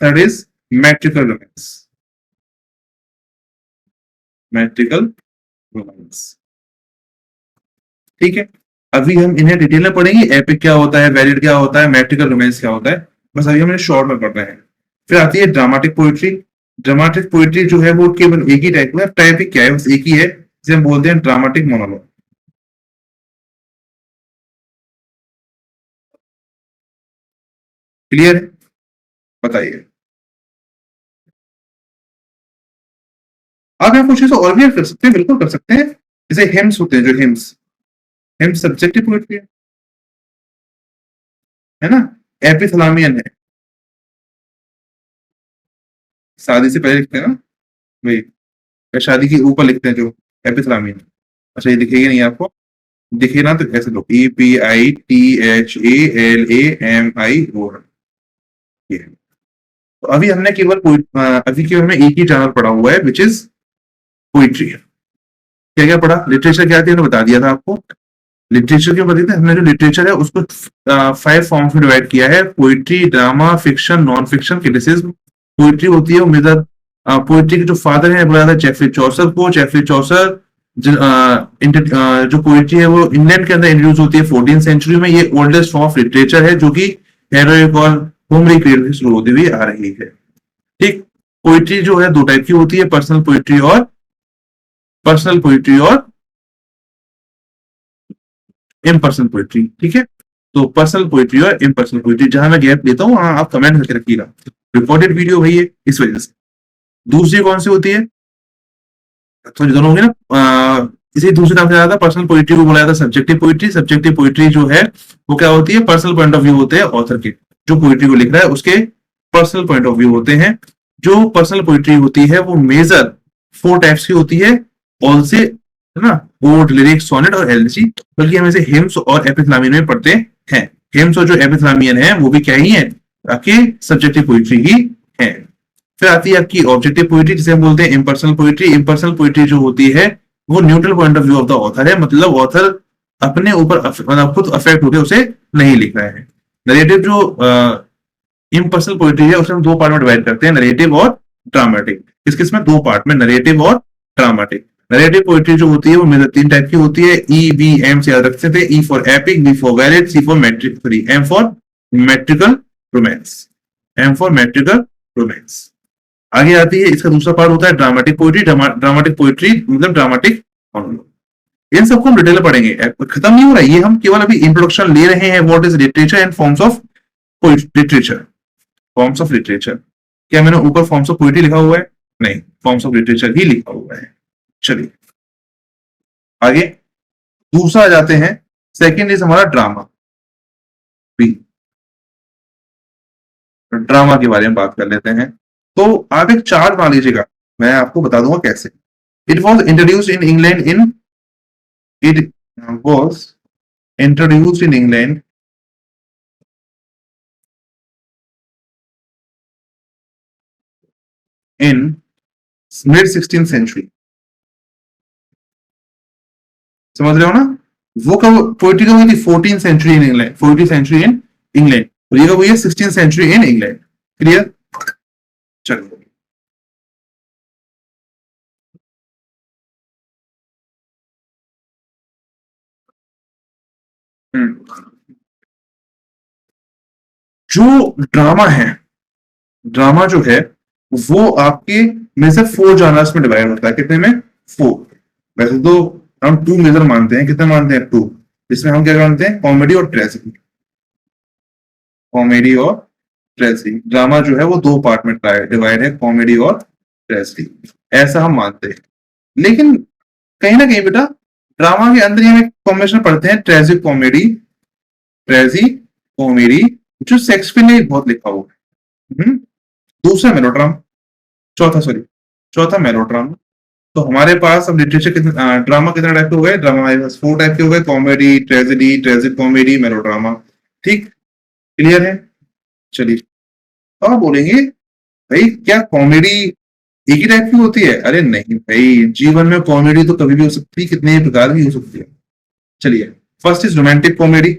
third is मैट्रिकल romance. मैट्रिकल romance, ठीक है। अभी हम इन्हें डिटेल में पढ़ेंगे, एपिक क्या होता है, बैलेड क्या होता है, मैट्रिकल रोमांस क्या होता है, बस अभी हम शॉर्ट में पढ़ रहे हैं। फिर आती है ड्रामेटिक पोइट्री। ड्रामेटिक पोइट्री जो है वो केवल एक ही टाइप का, टाइप क्या है, बस एक ही है, जिसे हम बोलते हैं ड्रामेटिक मोनोलॉग। क्लियर है? बताइए। आप यहाँ कुछ चीजें और भी ऐड कर सकते हैं, बिल्कुल कर सकते हैं। जैसे हिम्स होते हैं, जो हिम्स, हिम्स सब्जेक्टिव पोइट्री है ना, एपिथलामियन है, शादी से पहले लिखते हैं ना भाई, या शादी के ऊपर लिखते हैं जो एपिथलामियन। अच्छा ये दिखेगा नहीं आपको, दिखे ना तो ऐसे लो, EPITHALAMI ओ, ये। तो अभी हमने केवल अभी केवल में एक ही जानवर पढ़ा हुआ है विच इज पोइट्री। क्या क्या पढ़ा, लिटरेचर क्या थी मैंने बता दिया था आपको। लिटरेचर के बताते हमने जो लिटरेचर है उसको 5 फॉर्म्स में डिवाइड किया है, poetry, drama, fiction, non fiction, criticism. Poetry होती है वो मेजर, पोइट्री के जो फादर है बोला था जेफरी चौसर को। जेफरी चौसर जो पोइट्री है वो इंग्लैंड के अंदर इंट्रोड्यूस होती है 14th सेंचुरी में। ये ओल्डेस्ट फॉर्म ऑफ लिटरेचर है जो कि हेरोइक और होमरिक पीरियड से शुरू होती हुई आ रही है। ठीक, पोइट्री जो है दो टाइप की होती है, पर्सनल पोइट्री और इम्पर्सनल पोइट्री। ठीक है, तो पर्सनल पोइट्री और इम्पर्सनल पोइट्री, जहां मैं गैप लेता हूं वहां आप कमेंट करके रखिएगा। रिकॉर्डेड वीडियो भाई है इस वजह से। दूसरी कौन सी होती है, तो दोनों होंगे ना, इसे दूसरे नाम से जाना था, पर्सनल पोइट्री को बोला जाता है सब्जेक्टिव पोइट्री। सब्जेक्टिव पोइट्री जो है वो क्या होती है, पर्सनल पॉइंट ऑफ व्यू होते हैं ऑथर के, जो पोइट्री को लिख रहा है उसके पर्सनल पॉइंट ऑफ व्यू होते हैं। जो पर्सनल पोइट्री होती है वो मेजर 4 टाइप्स की होती है, ऑल से, है ना, ओड, लिरिक्स, सोनेट और एलिजी। बल्कि हम इसे हिम्स और एपिथलामियन में पढ़ते हैं। हिम्स और जो एपिथलामियन है वो भी क्या ही है, आपके सब्जेक्टिव पोइट्री ही है। फिर आती है आपकी ऑब्जेक्टिव पोइट्री, जिसे हम बोलते हैं इम्पर्सनल पोइट्री। इम्पर्सनल पोइट्री जो होती है वो neutral point of view of the author है, मतलब ऑथर अपने ऊपर मतलब खुद अफेक्ट होकर उसे नहीं लिख रहा है। नरेटिव जो इम्पर्सनल पोइट्री है उसे हम 2 पार्ट में डिवाइड करते हैं, नरेटिव और ड्रामेटिक। किस किस में, 2 पार्ट में, नरेटिव और ड्रामेटिक। नरेटिव पोइट्री जो होती है वो मेरे 3 टाइप की होती है, EVM से याद रखते थे, E for epic, V for valid, C for metric, M for metrical romance, M for metrical romance. आगे आती है इसका दूसरा पार्ट होता है ड्रामेटिक पोइट्री। ड्रामेटिक पोइट्री मतलब ड्रामेटिक मोनोलॉग। इन सबको हम डिटेल पढ़ेंगे, खत्म नहीं हो रहा है ये, हम केवल अभी इंट्रोडक्शन ले रहे हैं, what is literature and forms of literature. Forms of literature, क्या मैंने ऊपर फॉर्म्स ऑफ पोइट्री लिखा हुआ है, नहीं, फॉर्म्स ऑफ लिटरेचर ही लिखा हुआ है। चलिए आगे दूसरा आ जाते हैं, सेकंड इज हमारा ड्रामा। ड्रामा के बारे में बात कर लेते हैं। तो आप एक चार्ट बना लीजिएगा, मैं आपको बता दूंगा कैसे। It was introduced in England in it was introduced in England in mid 16th century. समझ रहे हो ना, वो कब पोइट्री कब हुई थी, 14th century in England, 14th century in England, और ये कब हुई है, 16th century in England. Clear, चलो जो ड्रामा है, ड्रामा जो है वो आपके में से 4 जॉनर्स में डिवाइड होता है। कितने में, 4। वैसे तो हम 2 मेजर मानते हैं, कितने मानते हैं, 2। इसमें हम क्या मानते हैं, कॉमेडी और ट्रेजेडी। कॉमेडी और ट्रेजेडी, ड्रामा जो है वो 2 पार्ट में डिवाइड है, कॉमेडी और ट्रेजेडी, ऐसा हम मानते हैं। लेकिन कहीं ना कहीं बेटा ड्रामा के अंदर ही हम एक कॉम्बिनेशन पढ़ते हैं, ट्रेजिक कॉमेडी, ट्रेजी कॉमेडी, जो शेक्सपियर ने बहुत लिखा हुआ है। दूसरा मेलोड्रामा, चौथा सॉरी, चौथा मेलोड्रामा। तो हमारे पास अब लिटरेचर कितने, ड्रामा कितने टाइप के हो गए, ड्रामा हमारे पास 4 टाइप के हो गए, comedy, tragedy, tragic comedy, melodrama. ठीक, क्लियर है। चलिए, तो आप बोलेंगे भाई क्या कॉमेडी एक ही टाइप की होती है, अरे नहीं भाई, जीवन में कॉमेडी तो कभी भी हो सकती है, कितने प्रकार की हो सकती है। चलिए, first is romantic comedy.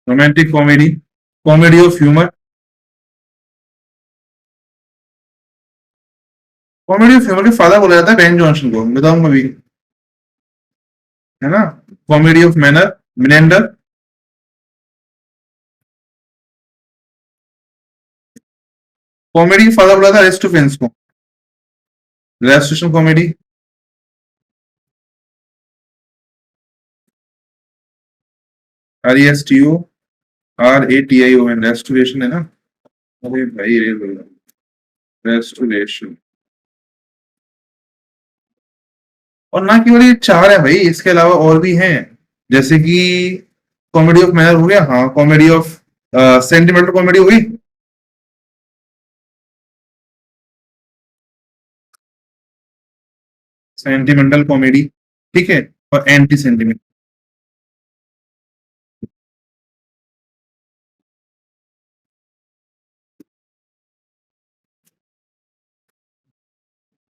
Romantic comedy, comedy of humour. Comedy of humour के फादर बोला जाता है बेन जॉनसन को, बताऊंगा अभी, है ना। Comedy of manner, Menander. Comedy के फादर बोला था एरिस्टोफेंस को, रेस्टोरेशन कॉमेडी। RESTORATION, रेस्टोरेशन है ना। अरे भाई रेस्टोरेशन। और ना केवल ये 4 है भाई, इसके अलावा और भी हैं, जैसे कि कॉमेडी ऑफ मैनर हो गया, हाँ कॉमेडी ऑफ सेंटिमेंटल कॉमेडी हो गई, सेंटिमेंटल कॉमेडी, ठीक है, और एंटी सेंटिमेंट।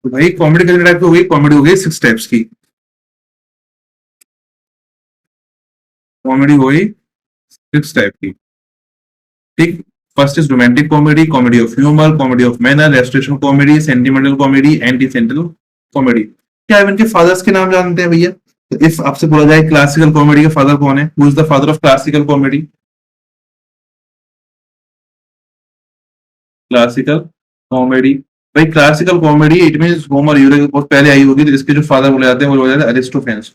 तो भाई कॉमेडी कितने टाइप की हो गई, कॉमेडी हो गई 6 टाइप्स की, कॉमेडी हो गई 6 टाइप की, ठीक। First is romantic comedy, comedy of humour, comedy of manner, restoration comedy, sentimental comedy, anti sentimental comedy. क्या आप इनके फादर्स के नाम जानते हैं भैया? तो इफ आपसे बोला जाए क्लासिकल कॉमेडी के फादर कौन है, who is the father of classical comedy? Classical comedy, भाई classical comedy it means Homer, यूरिक बहुत पहले आई होगी, तो इसके जो फादर बोले जाते हैं वो बोले जाते हैं अरिस्टोफेंस।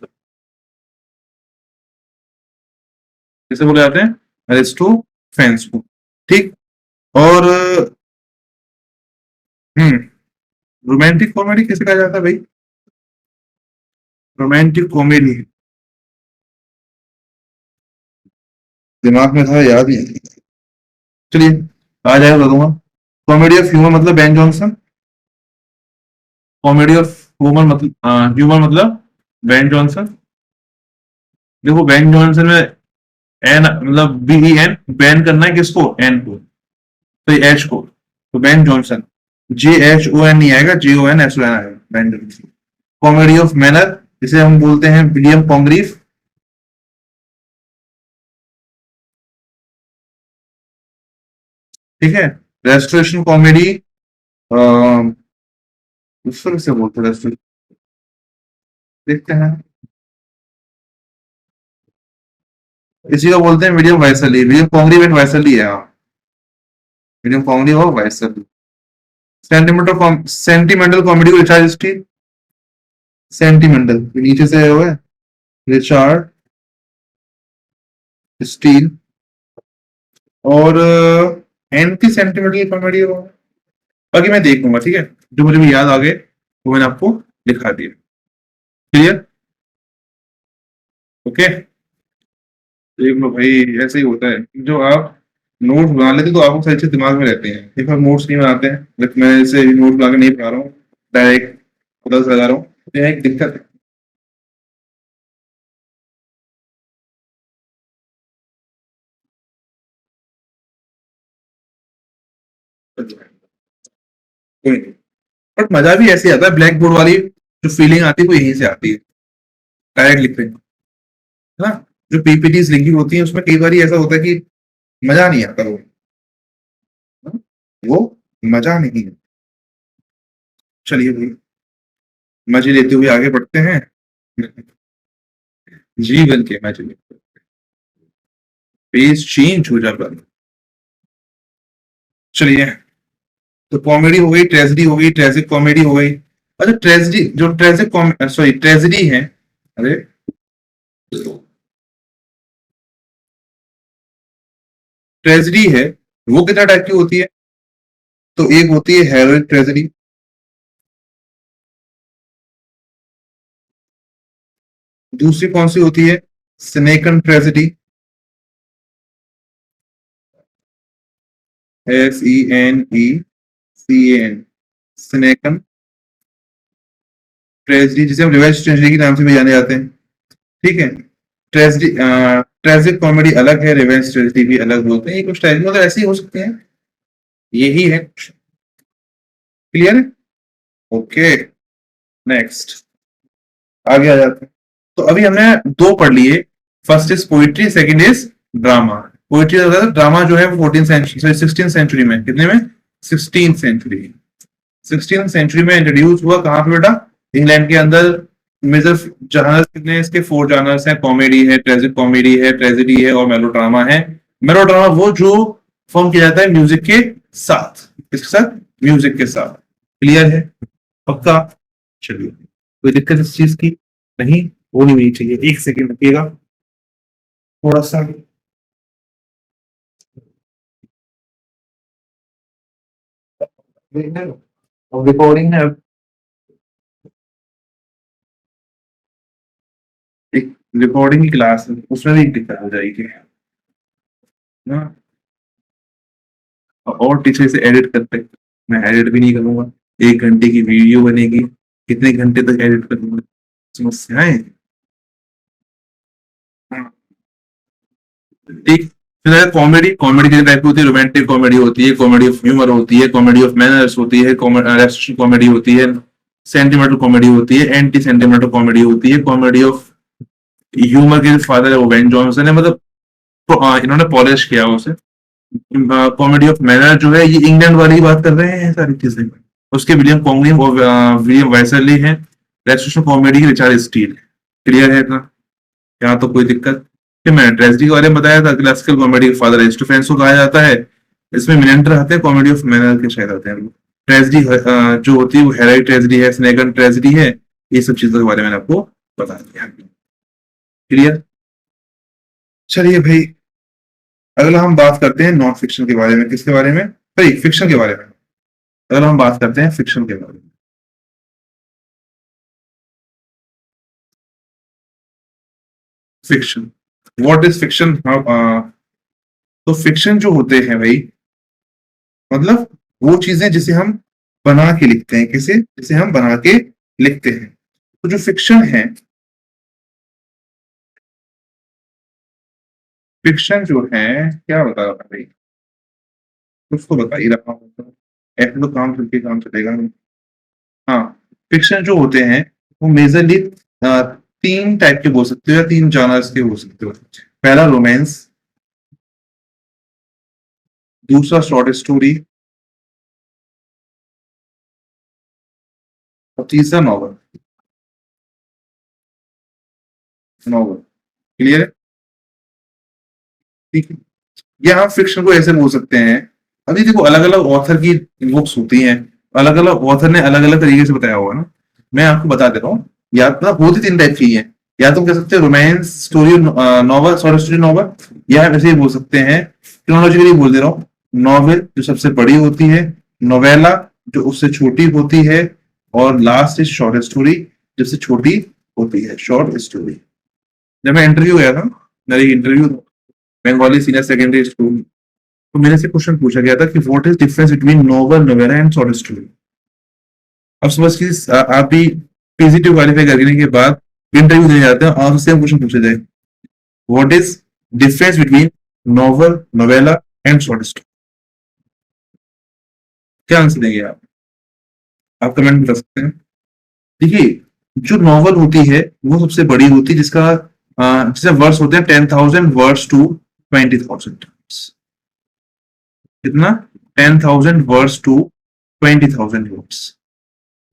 किसे बोले जाते हैं? अरिस्टोफेंस को, ठीक। और हम्म रोमांटिक कॉमेडी किसे कहा जाता है भाई? रोमांटिक कॉमेडी दिमाग में था, याद नहीं, चलिए आ जाएगा, बता दूंगा। कॉमेडी ऑफ ह्यूमर मतलब Ben Jonson, comedy of humour मतलब बेन जॉनसन। देखो बेन जॉनसन में एन मतलब बी ई एन, बैन करना है किसको, एन को, तो एच को, तो Ben Jonson, J H O N नहीं आएगा, J O N S O N आएगा, Ben Jonson. Comedy of manner जिसे हम बोलते हैं विलियम कॉन्ग्रीव, ठीक है। रेस्टोरेशन कॉमेडी उस तरह से बोलते हैं रेस्टोरेशन, देखते हैं, इसी को बोलते हैं William wisely, William Congreve and wisely है, हाँ विलियम कॉन्ग्रीव और वाइसली। सेंटिमेंटल कॉमेडी को रिचार्ड स्टील, सेंटिमेंटल नीचे से हुआ है, रिचार्ड स्टील। और एंटी सेंटिमेंटल कॉमेडी हो, बाकी मैं देख लूंगा, ठीक है, जो मुझे भी याद आ गए वो मैंने आपको दिखा दिया, क्लियर, ओके। देख लो भाई, ऐसे ही होता है, जो आप नोट्स बना लेते तो आपको सही अच्छे दिमाग में रहते हैं, एक बार नोट्स नहीं बनाते हैं, लेकिन मैं ऐसे नोट्स बना के नहीं पढ़ा रहा हूँ, डायरेक्ट पता से लगा रहा हूँ, तो यह एक दिक्कत है। कोई नहीं, बट मजा भी ऐसे आता है, ब्लैक बोर्ड वाली जो फीलिंग आती है वो यहीं से आती है, डायरेक्ट लिखते हैं, है ना। जो पीपीटीज लिखी होती है उसमें कई बार ऐसा होता है कि मजा नहीं आता है? वो मजा नहीं है। चलिए भाई, मजे लेते हुए आगे बढ़ते हैं, जीवन के मजे लेते, पेज चेंज हो जाता है। चलिए, तो कॉमेडी हो गई, ट्रेजेडी हो गई, ट्रेजिक कॉमेडी हो गई। अच्छा ट्रेजेडी, जो ट्रेजिक सॉरी ट्रेजेडी है, अरे ट्रेजेडी है वो कितना टाइप की होती है? तो एक होती है हेरोइक ट्रेजेडी, दूसरी कौन सी होती है? स्नेकन ट्रेजेडी, SENECAN, स्नेकन ट्रेजेडी, जिसे हम रिवेंज ट्रेजेडी के नाम से भी जाने जाते हैं, ठीक है। ट्रेजेडी ट्रेजिक कॉमेडी अलग है, रिवेंज ट्रेजेडी भी अलग बोलते हैं, ये कुछ टाइप मतलब ऐसे ही हो सकते हैं, यही है, क्लियर है, ओके। नेक्स्ट आगे आ जाते हैं। तो अभी हमने दो पढ़ लिए, first is poetry, second is drama. Poetry, drama जो है वो 14th सेंचुरी 16th सेंचुरी में, कितने में? 16th सेंचुरी, 16th सेंचुरी में इंट्रोड्यूस हुआ, कहां पे बेटा? इंग्लैंड के अंदर। मेजर जानर्स कितने हैं इसके? 4 जानर्स हैं, कॉमेडी है, ट्रेजिक कॉमेडी है, ट्रेजेडी है और मेलोड्रामा है। मेलोड्रामा वो जो फॉर्म किया जाता है म्यूजिक के साथ, किसके साथ? म्यूजिक के साथ, क्लियर है, पक्का? चलिए, कोई दिक्कत इस चीज की नहीं होनी नहीं चाहिए, एक सेकेंड रखिएगा, थोड़ा सा रिकॉर्डिंग है, एक रिकॉर्डिंग की क्लास है, उसमें भी दिक्कत हो जाएगी ना। और टीचर से एडिट करते, मैं एडिट भी नहीं करूंगा। 1 घंटे की वीडियो बनेगी, कितने घंटे तक एडिट करूंगा, समस्याएं। हाँ, ठीक। फिर कॉमेडी, कॉमेडी कितने टाइप की होती है? रोमांटिक कॉमेडी होती है, कॉमेडी ऑफ ह्यूमर होती है, कॉमेडी ऑफ मैनर्स होती है, कॉमेडी होती है, सेंटिमेंटल कॉमेडी होती है, एंटी सेंटिमेंटल कॉमेडी होती है, कॉमेडी ऑफ ह्यूमर के फादर है वो बेन जॉनसन है, मतलब इन्होंने पॉलिश किया उसे। कॉमेडी ऑफ मैनर जो है, ये इंग्लैंड वाली ही बात कर रहे हैं सारी चीजें। उसके विलियम कॉन्गली और विलियम वाइसरली हैं। रेस्टोरेंट कॉमेडी की रिचार्ड स्टील। क्लियर है ना? यहाँ तो कोई दिक्कत। फिर मैंने ट्रेजेडी के बारे में बताया था, क्लासिकल कॉमेडी के फादर एरिस्टोफेन्स को कहा जाता है। इसमें मिनेंटर आते हैं, कॉमेडी ऑफ मैनर के शायद आते हैं। ट्रेजेडी जो होती है वो हेराइट ट्रेजेडी है, स्नेगन ट्रेजेडी है। ये सब चीजों के बारे में मैंने आपको बता दिया। क्लियर? चलिए भाई, अगला हम बात करते हैं नॉन फिक्शन के बारे में। किसके बारे में? भाई फिक्शन के बारे में। अगला हम बात करते हैं फिक्शन के बारे में। Fiction, what is fiction? तो फिक्शन जो होते हैं भाई, मतलब वो चीजें जिसे हम बना के लिखते हैं। किसे? जिसे हम बना के लिखते हैं। तो जो फिक्शन है, फिक्शन जो है, क्या बता रहा भाई, उसको बता ही रहा हूँ। ऐसे तो काम चल के काम चलेगा नहीं। हाँ, फिक्शन जो होते हैं वो मेजरली 3 टाइप के बोल सकते हो या 3 जॉनर्स के हो सकते हो। पहला रोमांस, दूसरा शॉर्ट स्टोरी, और तीसरा नॉवल। नॉवल। क्लियर है? ठीक है। या हम फिक्शन को ऐसे बोल सकते हैं, अभी देखो अलग अलग ऑथर की बुक्स होती हैं, अलग अलग ऑथर ने अलग अलग तरीके से बताया हुआ है ना। मैं आपको बता दे रहा हूँ, या तो होती 3 टाइप की है। या तुम कह सकते हो romance story novel, short story novel, या हम ऐसे ही बोल सकते हैं, क्रोनोलॉजिकली बोल दे रहा हूँ। नॉवेल जो सबसे बड़ी होती है, नोवेला जो उससे छोटी होती है, और लास्ट इज शॉर्ट स्टोरी, जिससे छोटी होती है, शॉर्ट स्टोरी। जब मैं इंटरव्यू गया था, मेरी interview Bengali senior secondary school, तो मेरे से क्वेश्चन पूछा गया था कि what is difference between novel, novella and short story. अब समझ की आप भी पीजीटी क्वालिफाई करने के बाद इंटरव्यू देने जाते हैं और सेम क्वेश्चन पूछे जाए, what is difference between novel, novella and short story, क्या आंसर देंगे आप कमेंट में बता सकते हैं। देखिए, जो नॉवल होती है वो सबसे बड़ी होती है, जिसका जैसे वर्ड्स होते हैं 10,000 वर्ड्स टू 20,000। कितना? 10,000 वर्ड्स टू 20,000 वर्ड्स।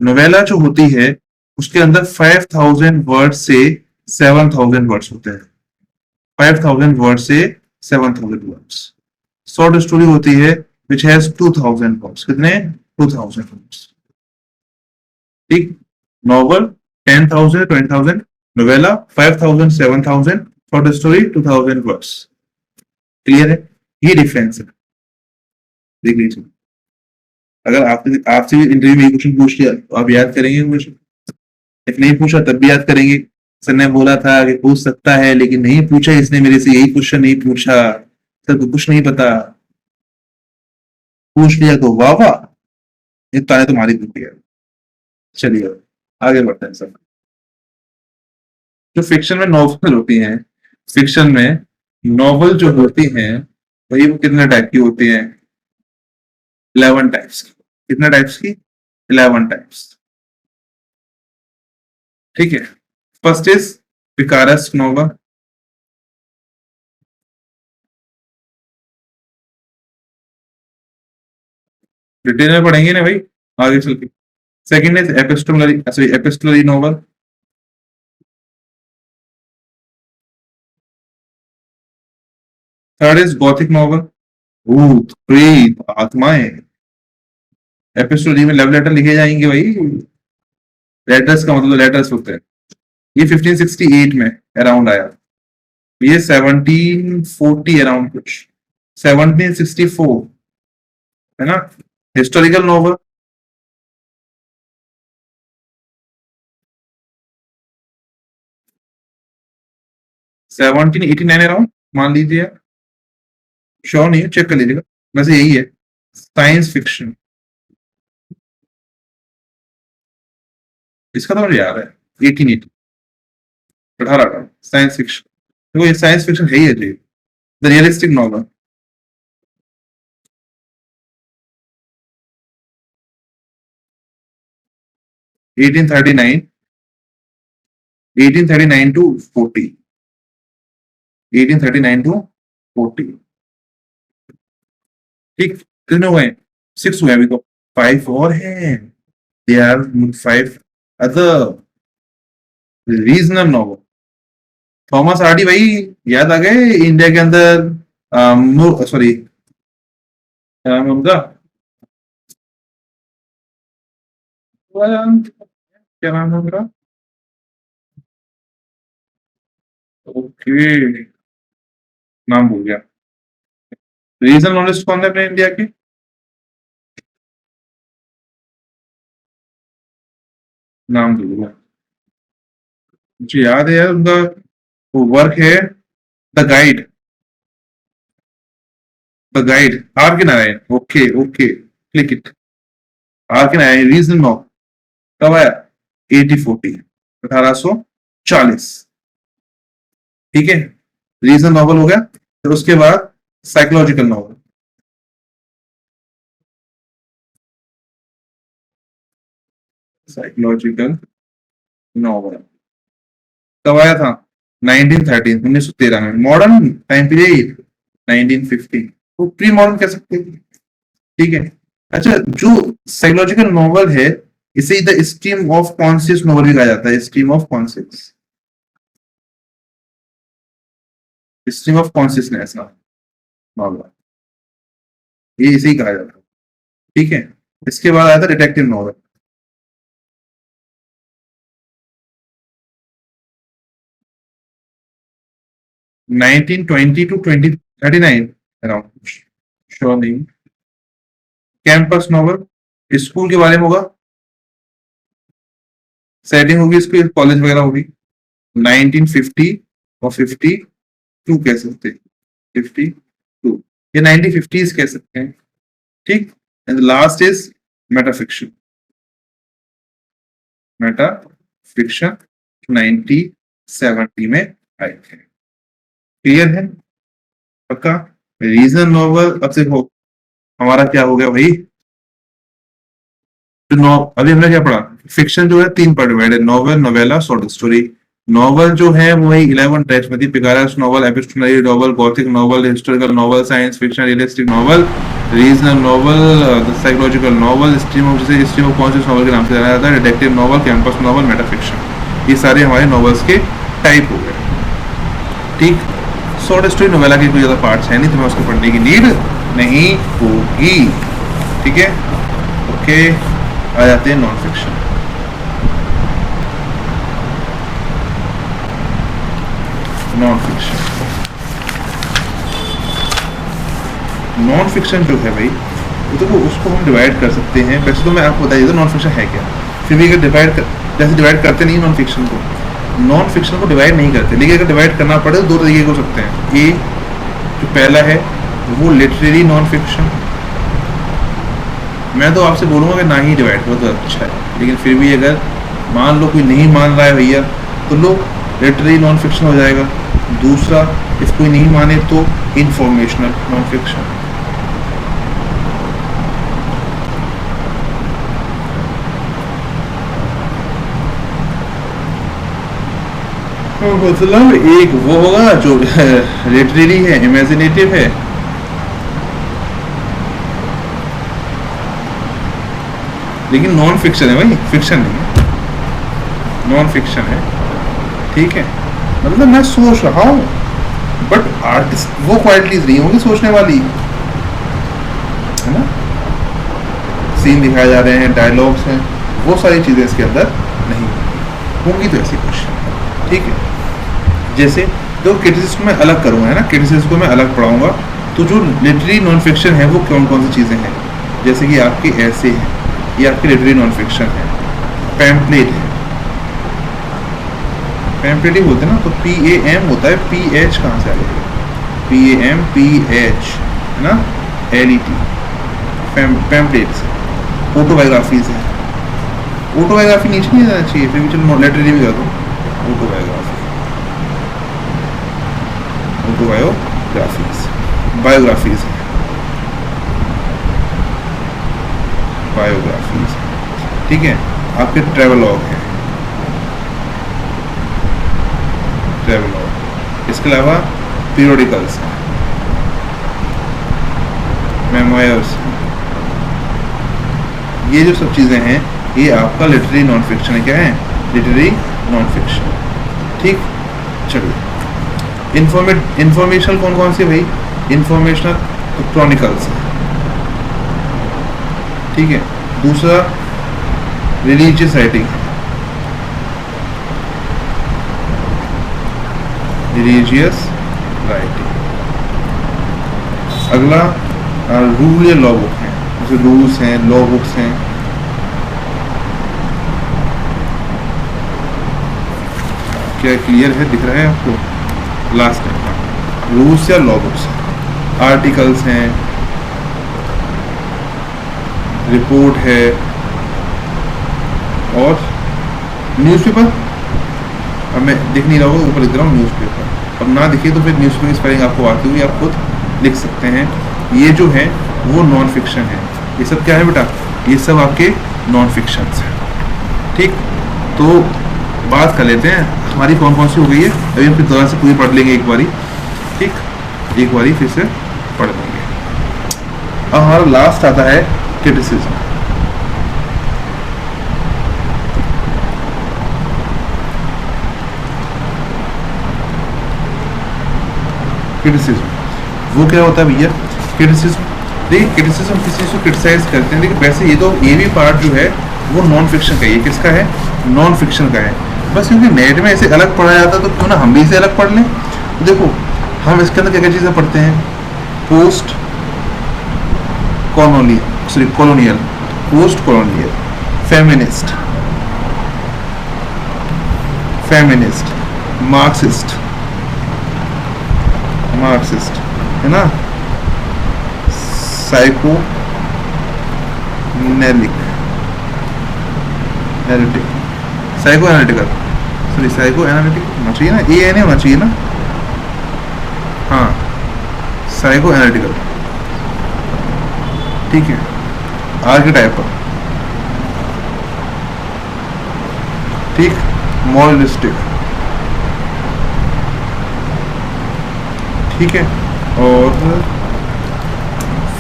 नोवेला जो होती है उसके अंदर 5,000 वर्ड से 7,000 वर्ड्स होते हैं। 5,000 वर्ड से 7,000 वर्ड्स। शॉर्ट स्टोरी होती है विच हैज 2,000 वर्ड्स। कितने? 2,000 वर्ड्स। ठीक। Novel 10,000, 20,000। Novella 5,000, 7,000। Short story 2,000 words. Clear है? ये डिफरेंस है, देख लीजिए। अगर आपसे आपसे इंटरव्यू में क्वेश्चन पूछ लिया तो आप याद करेंगे क्वेश्चन, if नहीं पूछा तब भी याद करेंगे। सर ने बोला था कि पूछ सकता है, लेकिन नहीं पूछा, इसने मेरे से यही क्वेश्चन नहीं पूछा, सर को कुछ नहीं पता। पूछ लिया तो वाह वाह, ये ताने तुम्हारी दुखी है। चलिए आगे बढ़ते हैं सर। जो फिक्शन में नॉवल होती हैं, फिक्शन में नॉवल जो होती हैं, वही वो कितने टाइप की होती हैं? 11 टाइप्स की। कितने टाइप्स की? 11 टाइप्स। ठीक है। First is picaresque novel. Detail में पढ़ेंगे ना भाई, आगे चल के। Second is epistolary, sorry epistolary novel. Third is Gothic novel, भूत प्रेत आत्माएं। एपिस्टोलरी में लव लेटर लिखे जाएंगे भाई। लेटर्स का मतलब लेटर्स होते हैं। ये 1568 में अराउंड आया। ये 1740 अराउंड कुछ, 1764 है ना। हिस्टोरिकल नोवेल, 1789 अराउंड मान लीजिए, श्योर नहीं है, चेक कर लीजिएगा, वैसे यही है। साइंस फिक्शन, इसका तो मुझे याद है 1880, 18 साइंस फिक्शन। देखो ये साइंस फिक्शन है ही है जी, the realistic novel. 1839, 1839 to 40, 1839 to 40। ठीक, कितने हुए? 6 हुए अभी तो, 5 और हैं। They are 5 other regional novel. Thomas Hardy भाई, याद आ गए इंडिया के अंदर, सॉरी क्या नाम है उनका, क्या नाम है उनका, ओके नाम भूल गया। रीजनल नॉलेज कौन है अपने इंडिया के? नाम भूल गया, मुझे याद है यार उनका, वो वर्क है the Guide, the Guide, R K Narayan, okay okay, click it. R K Narayan regional नॉ कब आया? 1840, 1840। ठीक है, रीजनल नॉवल हो गया। फिर उसके बाद साइकोलॉजिकल नॉवल, साइकोलॉजिकल नॉवल कब आया था? 1913, 1913 में। मॉडर्न टाइम पीरियड 1950, तो प्री मॉडर्न कह सकते हैं। ठीक है, अच्छा जो साइकोलॉजिकल नॉवल है, इसे the stream of conscious novel भी कहा जाता है, stream of conscious, stream of consciousness novel, ये इसे ही कहा जाता है। ठीक है, इसके बाद आया था detective novel, 1920 to 2039 around, sure नहीं। कैंपस नॉवल, स्कूल के बारे में होगा, सेटिंग होगी इसकी, कॉलेज वगैरह होगी। 1950 और 52 कह सकते हैं, 52 ये 1950s कह सकते हैं। ठीक, and last is Meta fiction, Meta fiction 1970 में आई है। क्लियर है? पक्का? रीजन नॉवल, अब देखो हमारा क्या हो गया भाई, अभी हमने क्या पढ़ा, फिक्शन जो है 3 पार्ट डिवाइड है, novel, novella, short story. Novel जो है वही 11 टाइप्स में थी, picaresque novel, epistolary novel, Gothic novel, historical novel, science fiction, realistic novel, regional novel, psychological novel, stream of, जिसे स्ट्रीम ऑफ कॉन्शियस नॉवल के नाम से जाना जाता है, detective novel, campus novel, metafiction. ये सारे हमारे नॉवल्स के टाइप हो गए। ठीक, शॉर्ट स्टोरी नोवेला के कोई ज्यादा पार्ट्स है नहीं, तुम्हें उसको पढ़ने की नीड नहीं होगी। ठीक है, ओके, आ जाते हैं non fiction. Non fiction, non fiction जो है भाई, तो उसको हम डिवाइड कर सकते हैं। वैसे तो मैं आपको बता देता हूं नॉन फिक्शन है क्या, फिर भी अगर जैसे डिवाइड करते नहीं नॉन फिक्शन को, नॉन फिक्शन को डिवाइड नहीं करते, लेकिन अगर डिवाइड करना पड़े तो 2 तरीके हो सकते हैं। ए जो पहला है वो लिटरेरी नॉन फिक्शन, मैं तो आपसे बोलूंगा कि ना ही डिवाइड करो तो अच्छा है, लेकिन फिर भी अगर मान लो कोई नहीं मान रहा है भैया, तो लो लिटरेरी नॉन फिक्शन हो जाएगा। दूसरा, इफ कोई नहीं माने तो इंफॉर्मेशनल नॉन फिक्शन। मतलब एक वो होगा जो लिटरेरी है, इमेजिनेटिव है, लेकिन नॉन फिक्शन है भाई, फिक्शन नहीं है, नॉन फिक्शन है। ठीक है, मतलब मैं सोच रहा हूँ, बट आर्टिस्ट वो क्वालिटीज नहीं होंगी सोचने वाली, है ना, सीन दिखाए जा रहे हैं, डायलॉग्स हैं, वो सारी चीजें इसके अंदर नहीं होंगी, तो ऐसी कुछ। ठीक है, जैसे तो क्रिटिसिज्म में अलग करूंगा, है ना, क्रिटिसिज्म को मैं अलग पढ़ाऊंगा, तो जो लिटरेरी नॉन फिक्शन है वो कौन कौन सी चीजें हैं, जैसे कि आपके ऐसे हैं, ये आपकी लिटरेरी नॉन फिक्शन है, पैम्पलेट है, पैम्पलेट ही बोलते हैं ना, तो PAM होता है, PH कहाँ से आ गया, PAM PH है ना, LET, पैम्पलेट्स, ऑटोबायोग्राफीज है। ऑटोबायोग्राफी नीचे नहीं जाना चाहिए, फिर भी चलो लेटर भी कर दो, ऑटोबायोग्राफी, ऑटोबायोग्राफीज, बायोग्राफीज है, बायोग्राफीज, ठीक है। आपके ट्रेवलॉग है, ट्रेवलॉग, इसके अलावा पीरियोडिकल्स हैं, मेमोयर्स, ये जो सब चीज़ें हैं ये आपका लिटरेरी नॉन फिक्शन है। क्या है? लिटरेरी नॉन फिक्शन, ठीक। चलिए, इंफॉर्मेशनल कौन कौन सी भाई? इंफॉर्मेशनल तो क्रॉनिकल्स है, ठीक है। दूसरा रिलीजियस राइटिंग, रिलीजियस राइटिंग। अगला रूल या लॉ बुक है, जैसे रूल्स हैं, लॉ बुक्स हैं। क्या क्लियर है, दिख रहा है आपको? लास्ट टाइम रूल्स या लॉ बुक्स, आर्टिकल्स हैं, रिपोर्ट है, और न्यूज़पेपर। अब मैं दिख नहीं रहा होगा, ऊपर लिख रहा हूँ न्यूज़पेपर। अब ना दिखे तो फिर न्यूज़पेपर की स्पेलिंग आपको आती हुई आप खुद लिख सकते हैं। ये जो है वो नॉन फिक्शन है। ये सब क्या है बेटा? ये सब आपके नॉन फिक्शंस हैं, ठीक। तो बात कर लेते हैं हमारी कौन कौन सी हो गई है। अभी हम फिर दोबारा से पूरी पढ़ लेंगे एक बारी, ठीक, एक बारी फिर से पढ़ लेंगे। अब हमारा लास्ट आता है क्रिटिसिज्म। क्रिटिसिज्म वो क्या होता है भैया? क्रिटिसिज्म, देखिए क्रिटिसिज्म किसी चीज़ को क्रिटिसाइज करते हैं, लेकिन वैसे ये भी पार्ट जो है वो नॉन फिक्शन का है। ये किसका है? नॉन फिक्शन का है। बस क्योंकि नेट में ऐसे अलग पढ़ा जाता है तो क्यों ना हम भी इसे अलग पढ़ लें। देखो हम इसके अंदर क्या क्या चीज़ें पढ़ते हैं? Post colonial, post colonial, feminist, Marxist है ना, साइको एनालिटिक होना चाहिए ना, ANA होना चाहिए ना, हाँ, साइको एनालिटिकल, ठीक है। आर्किटाइपल, ठीक। मॉरलिस्टिक, ठीक है। और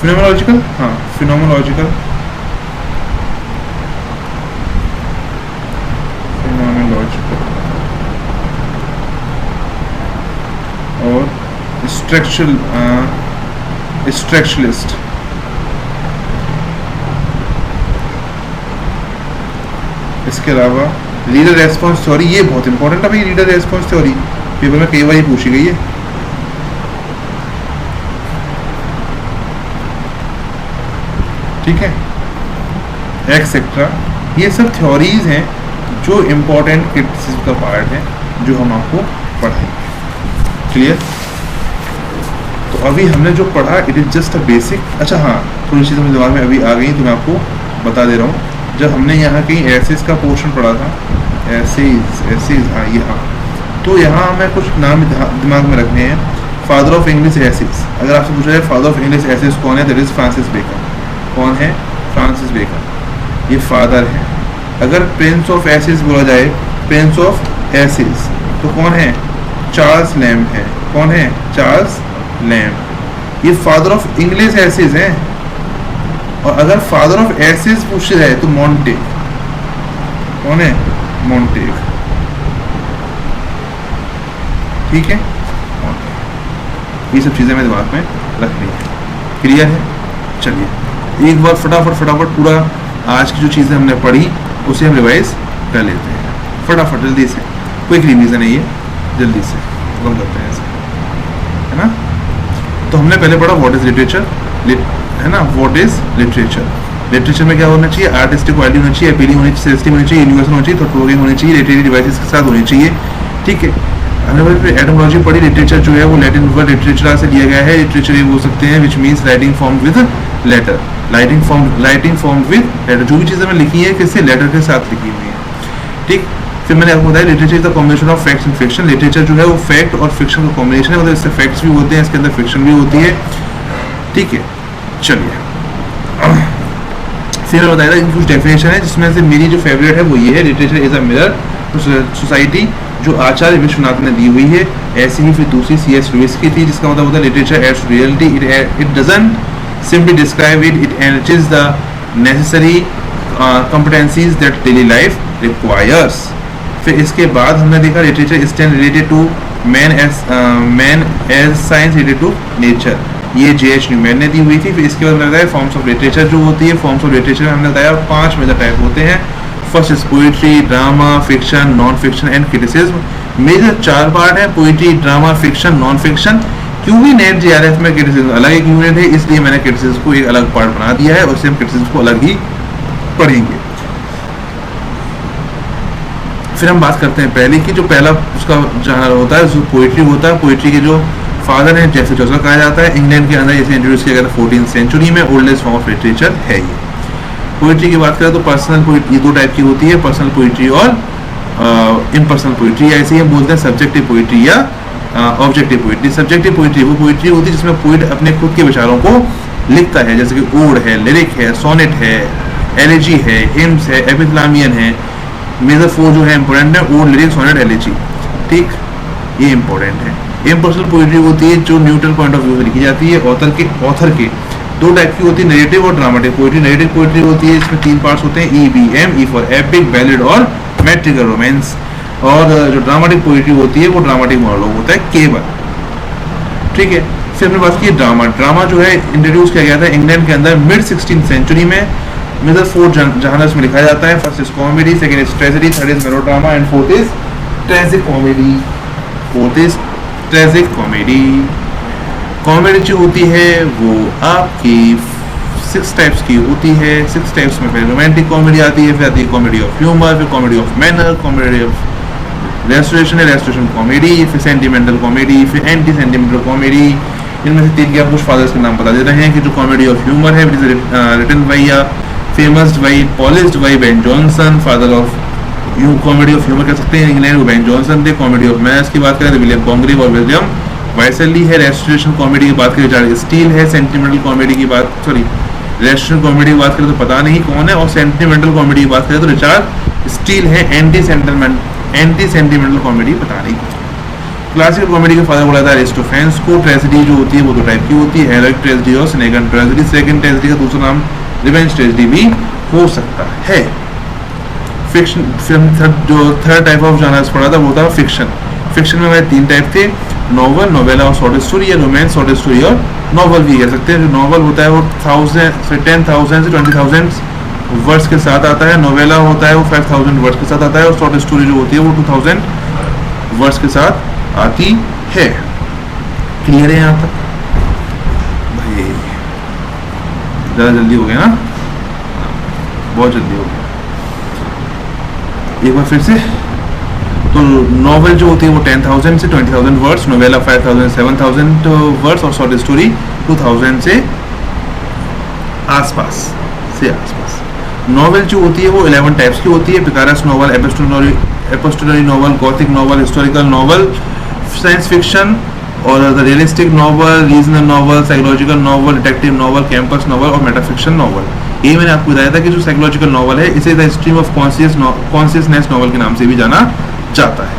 फिनोमेनोलॉजिकल, हाँ फिनोमेनोलॉजिकल, और स्ट्रक्चरलिस्ट, इसके अलावा रीडर रेस्पॉन्स थ्योरी। ये बहुत इंपॉर्टेंट है भाई, रीडर रेस्पॉन्स थ्योरी पेपर में कई बार पूछी गई है, ठीक है, एक्सेट्रा। ये सब थ्योरीज हैं जो इम्पोर्टेंट क्रिटिसिज्म का पार्ट है, जो हम आपको पढ़ाएंगे। क्लियर? तो अभी हमने जो पढ़ा it is just a basic. अच्छा हाँ, थोड़ी चीज़ मेरे दिमाग में अभी आ गई तो मैं आपको बता दे रहा हूँ। जब हमने यहाँ कहीं एसेज का पोर्शन पढ़ा था, एसेज, हाँ ये, हाँ, तो यहाँ हमें कुछ नाम दिमाग में रखने हैं। फादर ऑफ इंग्लिश एसेज, अगर आपसे पूछा जाए फादर ऑफ इंग्लिश एसेज कौन है, दैट इज फ्रांसिस बेकन। कौन है? फ्रांसिस बेकन, ये फादर है। अगर प्रिंस ऑफ एसेज बोला जाए, प्रिंस ऑफ एसेज, तो कौन है? चार्ल्स लैम्ब है। कौन है? Charles lamb. ये फादर ऑफ इंग्लिश एसेज है। और अगर फादर ऑफ एसेज पूछा जाए तो मॉन्टेग। कौन है? मॉन्टेग, ठीक है। ये सब चीजें मेरे दिमाग में रखनी है। क्लियर है? चलिए एक बार फटाफट पूरा आज की जो चीजें हमने पढ़ी उसे हम रिवाइज कर लेते हैं फटाफट, जल्दी से। क्विक रिवीजन है ये, जल्दी से खत्म करते हैं इसे, है ना। तो हमने पहले पढ़ा व्हाट इज लिटरेचर, है ना, व्हाट इज लिटरेचर। लिटरेचर में क्या होना चाहिए? आर्टिस्टिक वैल्यू होनी चाहिए, अपीलिंग होनी चाहिए, सेंसिटिव होनी चाहिए, यूनिवर्सल होनी चाहिए, थॉट प्रोवोकिंग होनी चाहिए, लिटरेरी डिवाइसेस के साथ होनी चाहिए, ठीक है। हमने एटमोलॉजी पढ़ी, लिटरेचर जो है वो लैटिन वर्ड लिटरेचर से लिया गया है। लिटरेचर ये बोल सकते हैं which means writing form with letter, writing form with letter. जो भी चीज़ें मैंने लिखी है किससे, लेटर के साथ लिखी हुई है। ठीक, फिर मैंने आपको बताया literature is the combination of facts and fiction. Literature जो है वो फैक्ट और फिक्शन का कॉम्बिनेशन है, मतलब इससे फैक्ट्स भी होते हैं, इसके अंदर फिक्शन भी होती है। ठीक है, चलिए फिर मैं बताया था कुछ डेफिनेशन है, जिसमें से मेरी जो फेवरेट है वो ये है, literature is a mirror to society, जो आचार्य विश्वनाथ ने दी हुई है। ऐसे ही फिर दूसरी C.S. लुइस की थी, जिसका मतलब होता है literature aids reality, it doesn't simply describe it, it enriches the necessary competencies that daily life requires। फिर इसके बाद हमने देखा literature stand related to man as science related to nature, ये J.H. न्यूमैन ने दी हुई थी। फिर इसके बाद हमने बताया फॉर्म्स ऑफ लिटरेचर जो होती है, फॉर्म्स ऑफ लिटरेचर हमने बताया 5 मेजर टाइप होते हैं। First is poetry, drama, fiction, non fiction and criticism. Major 4 part है, poetry, drama, fiction, non fiction. क्योंकि नेट JRF में क्रिटिसिज्म अलग एक यूनिट है, इसलिए मैंने क्रिटिसिज्म को एक अलग पार्ट बना दिया है, और उससे हम क्रिटिसिज्म को अलग ही पढ़ेंगे। फिर हम बात करते हैं पहले की, जो पहला उसका जहाँ होता है जो पोइट्री होता है। पोइट्री के जो फादर हैं जेफरी चौसर कहा जाता है, इंग्लैंड के अंदर इसे इंट्रोड्यूस किया गया था 14th सेंचुरी में, ओल्डेस्ट फॉर्म ऑफ लिटरेचर है ये। पोइट्री की बात करें तो पर्सनल पोइट्री, ये 2 टाइप की होती है, पर्सनल पोइट्री और इम्पर्सनल पोइट्री। ऐसे ही हम बोलते हैं सब्जेक्टिव पोइट्री या ऑब्जेक्टिव पोइट्री। सब्जेक्टिव पोइट्री वो पोइट्री होती है जिसमें पोइट अपने खुद के विचारों को लिखता है, जैसे कि ओड है, लिरिक है, सोनेट है, एलेजी है, हिम्स है, एपिथलामियन है। मेजर 4 जो है इंपॉर्टेंट है, ओड, लिरिक, सोनेट, एलेजी। ठीक, ये इंपॉर्टेंट है। इम्पर्सनल पोइट्री होती है जो न्यूट्रल पॉइंट ऑफ व्यू से लिखी जाती है, ऑथर के 2 टाइप की होती है, नैरेटिव और ड्रामेटिक पोइट्री। नैरेटिव पोइट्री होती है, इसमें 3 पार्ट्स होते हैं, EBM, E for epic, ballad और मैट्रिकल रोमांस। और जो ड्रामेटिक पोइट्री होती है वो ड्रामेटिक मोनोलॉग होता है केवल। ठीक है, फिर हमने बात की ड्रामा। ड्रामा जो है इंट्रोड्यूस किया गया था इंग्लैंड के अंदर मिड 16th सेंचुरी में। मेजर 4 जॉनर्स में लिखा जाता है, first is comedy, second is tragedy, third is melodrama and fourth is tragic comedy. Comedy जो होती है वो आपकी 6 टाइप्स की होती है। 6 टाइप्स में फिर रोमांटिक कॉमेडी आती है, फिर आती है कॉमेडी ऑफ ह्यूमर, फिर comedy of manner, comedy of restoration comedy, फिर सेंटिमेंटल कॉमेडी, फिर एंटी सेंटिमेंटल कॉमेडी। इनमें से 3 के आप कुछ फादर्स के नाम बता दे रहे हैं कि जो कॉमेडी ऑफ ह्यूमर है रिटन बाय या famous by polished by Ben Jonson, father of comedy of humour कह सकते हैं इंग्लैंड, वो बेन जॉनसन थे। कॉमेडी ऑफ मैनर्स की बात करें तो विलियम कॉन्ग्रेव और विलियम वाइसली है। रेस्टोरेशन कॉमेडी की बात करें रिचार्ड स्टील है। सेंटिमेंटल कॉमेडी की बात रेस्टोरेंट कॉमेडी की बात करें तो पता नहीं कौन है, और सेंटिमेंटल कॉमेडी की बात करें तो रिचार्ड स्टील है। एंटी सेंटिमेंटल कॉमेडी पता नहीं। क्लासिकल कॉमेडी का फादर बोला था एरिस्टोफेन्स को। ट्रेजेडी जो होती है वो 2 टाइप की होती है, हेरोइक ट्रेजेडी और सेनेगन ट्रेजेडी। सेकंड ट्रेजेडी का दूसरा नाम रिवेंज ट्रेजेडी भी हो सकता है। Fiction, third type of genres पढ़ा था वो था फिक्शन। फिक्शन में हमारे 3 टाइप थे, नॉवल, नोवेला और शॉर्ट स्टोरी, या रोमांस, शॉर्ट स्टोरी और नॉवल भी कह सकते हैं। जो नॉवल होता है वो 10,000 से 20,000 वर्ड्स के साथ आता है, नोवेला होता है वो 5,000 वर्ड्स के साथ आता है, और शॉर्ट स्टोरी जो होती है वो 2,000 वर्ड्स के साथ आती है। क्लियर है यहाँ तक भाई? ज़्यादा जल्दी हो गया ना, बहुत जल्दी हो गया। एक बार फिर से, तो नॉवेल जो होती है वो 10,000 से 20,000 वर्ड्स, नोवेला 5,000 से 7,000 वर्ड्स, और शॉर्ट स्टोरी 2,000 से आसपास। नॉवेल जो होती है वो 11 टाइप्स की होती है, picaresque novel, epistolary novel, Gothic novel, historical novel, science fiction और the realistic novel, regional novel, psychological novel, detective novel, campus novel और मेटाफिक्शन नॉवल। ये मैंने आपको बताया था कि जो साइकोलॉजिकल नॉवल है इसे the stream of consciousness novel के नाम से भी जाना जाता है।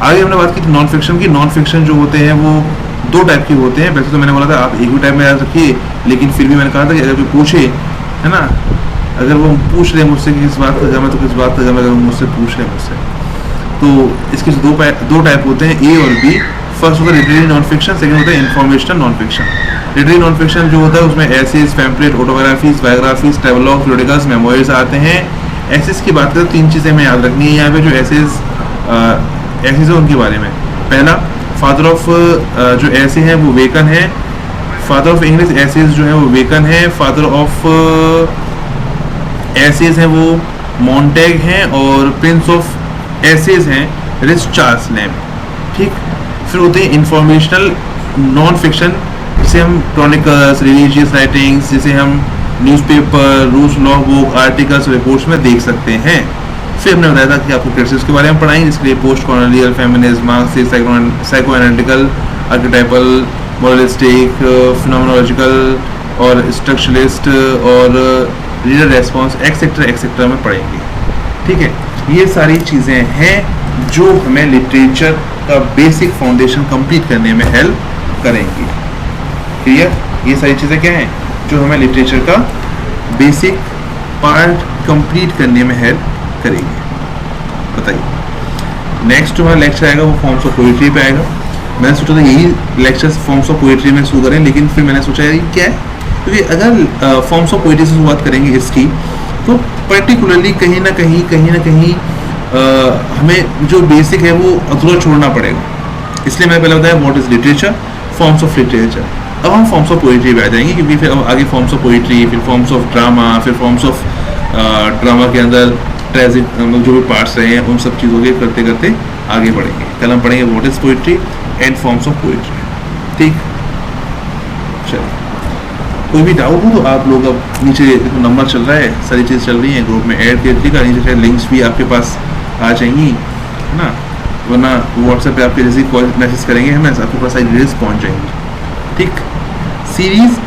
आगे हमने बात की थी नॉन फिक्शन की। नॉन फिक्शन जो होते हैं वो 2 टाइप के होते हैं। वैसे तो मैंने बोला था आप एक भी टाइप में याद रखिए, लेकिन फिर भी मैंने कहा था कि अगर कोई पूछे, है ना, अगर वो पूछ रहे मुझसे कि किस बात का जमा तो किस बात का जमा, अगर मुझसे पूछ रहे मुझसे, तो इसके 2 टाइप होते हैं, A और B। फर्स्ट होता है लिटरेरी नॉन फिक्शन, सेकंड होता है informational non fiction. Literary non fiction जो होता है उसमें essays, pamphlet, autobiographies, biographies, travelogue, periodicals, memories आते हैं। एसेज की बात करें तो 3 चीज़ें हमें याद रखनी है यहाँ पे। जो एसेज है उनके बारे में, पहला फादर ऑफ जो ऐसे हैं वो वेकन है। फादर ऑफ इंग्लिश एसेज जो है वो वेकन है। फादर ऑफ एसेज हैं वो मॉन्टेग हैं, और प्रिंस ऑफ एसेज हैं रिच चार्ल्स लैम्ब, ठीक। फिर होते हैं इंफॉर्मेशनल नॉन फिक्शन, जिसे हम क्रॉनिकल्स, रिलीजियस राइटिंग्स, जिसे हम newspaper, rules, law book, articles, reports में देख सकते हैं। फिर हमने बताया था कि आपको क्रिटिसिज्म के बारे में पढ़ाएंगे, जिसके लिए post colonial, feminism, Marxist, psycho analytical, archetypal, moralistic, phenomenological और स्ट्रक्चरलिस्ट और रीडर रेस्पॉन्स एक्सेट्रा में पढ़ेंगे, ठीक है। ये सारी चीज़ें हैं जो हमें लिटरेचर का बेसिक फाउंडेशन कंप्लीट करने में हेल्प करेंगी। क्लियर? ये सारी चीज़ें क्या हैं जो हमें लिटरेचर का बेसिक पार्ट कंप्लीट करने में हेल्प करेंगे। बताइए, नेक्स्ट हमारा लेक्चर आएगा वो फॉर्म्स ऑफ पोइट्री पे आएगा। मैंने सोचा था यही लेक्चर्स फॉर्म्स ऑफ पोइट्री में शुरू करें, लेकिन फिर मैंने सोचा ये क्या है, क्योंकि अगर फॉर्म्स ऑफ पोइट्री से शुरुआत करेंगे इसकी, तो पर्टिकुलरली कहीं ना कहीं हमें जो बेसिक है वो अधूरा छोड़ना पड़ेगा। इसलिए मैंने पहले बताया what is literature, forms of literature. अब हम फॉर्म्स ऑफ पोइट्री पे आ जाएंगे, क्योंकि फिर आगे फॉर्म्स ऑफ पोइट्री, फिर फॉर्म्स ऑफ ड्रामा, फिर फॉर्म्स ऑफ ड्रामा के अंदर ट्रेजिक जो भी पार्ट्स रहे हैं उन सब चीज़ों के करते करते आगे बढ़ेंगे। कल हम पढ़ेंगे what is poetry and forms of poetry, ठीक। चलो, कोई भी डाउट हो तो आप लोग अब नीचे नंबर चल रहा है, सारी चीज़ चल रही है, ग्रुप में ऐड कर दीजिएगा, नीचे शायद लिंक्स भी आपके पास आ जाएंगी, है ना। वरना व्हाट्सएप पे आपके जैसे कॉल मैसेज करेंगे हमें, आपके पास सारी डिटेल्स पहुँच जाएंगी, ठीक। सीरीज़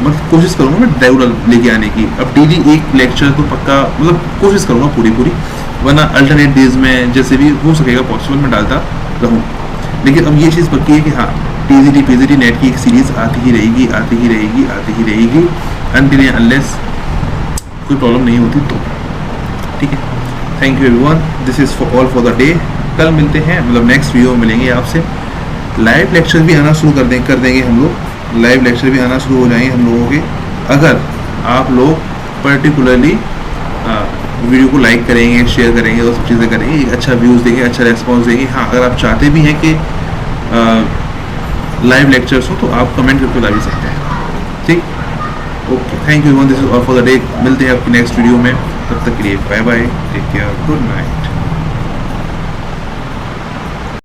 मतलब कोशिश करूँगा मैं रेगुलर लेके आने की। अब डेली एक लेक्चर तो पक्का मतलब कोशिश करूँगा पूरी, वरना अल्टरनेट डेज में जैसे भी हो सकेगा पॉसिबल मैं डालता रहूँ। लेकिन अब ये चीज़ पक्की है कि हाँ, टीजीटी पीजीटी नेट की एक सीरीज़ आती ही रहेगी अनटिल अनलेस कोई प्रॉब्लम नहीं होती तो, ठीक है। Thank you everyone, this is for all for the day. कल मिलते हैं, मतलब नेक्स्ट वीडियो में मिलेंगे आपसे। लाइव लेक्चर भी आना शुरू कर देंगे हम लोग, लाइव लेक्चर भी आना शुरू हो जाएंगे हम लोगों के, अगर आप लोग पर्टिकुलरली वीडियो को लाइक करेंगे, शेयर करेंगे, वो सब चीज़ें करेंगे, एक अच्छा व्यूज़ देंगे, अच्छा रेस्पॉन्स देंगे। हाँ, अगर आप चाहते भी हैं कि लाइव लेक्चर्स हो तो आप कमेंट करके ला भी सकते हैं, ठीक। Okay, thank you everyone, this is all for the day. मिलते हैं आपकी नेक्स्ट वीडियो में, तब तक के लिए bye bye, take care, good night.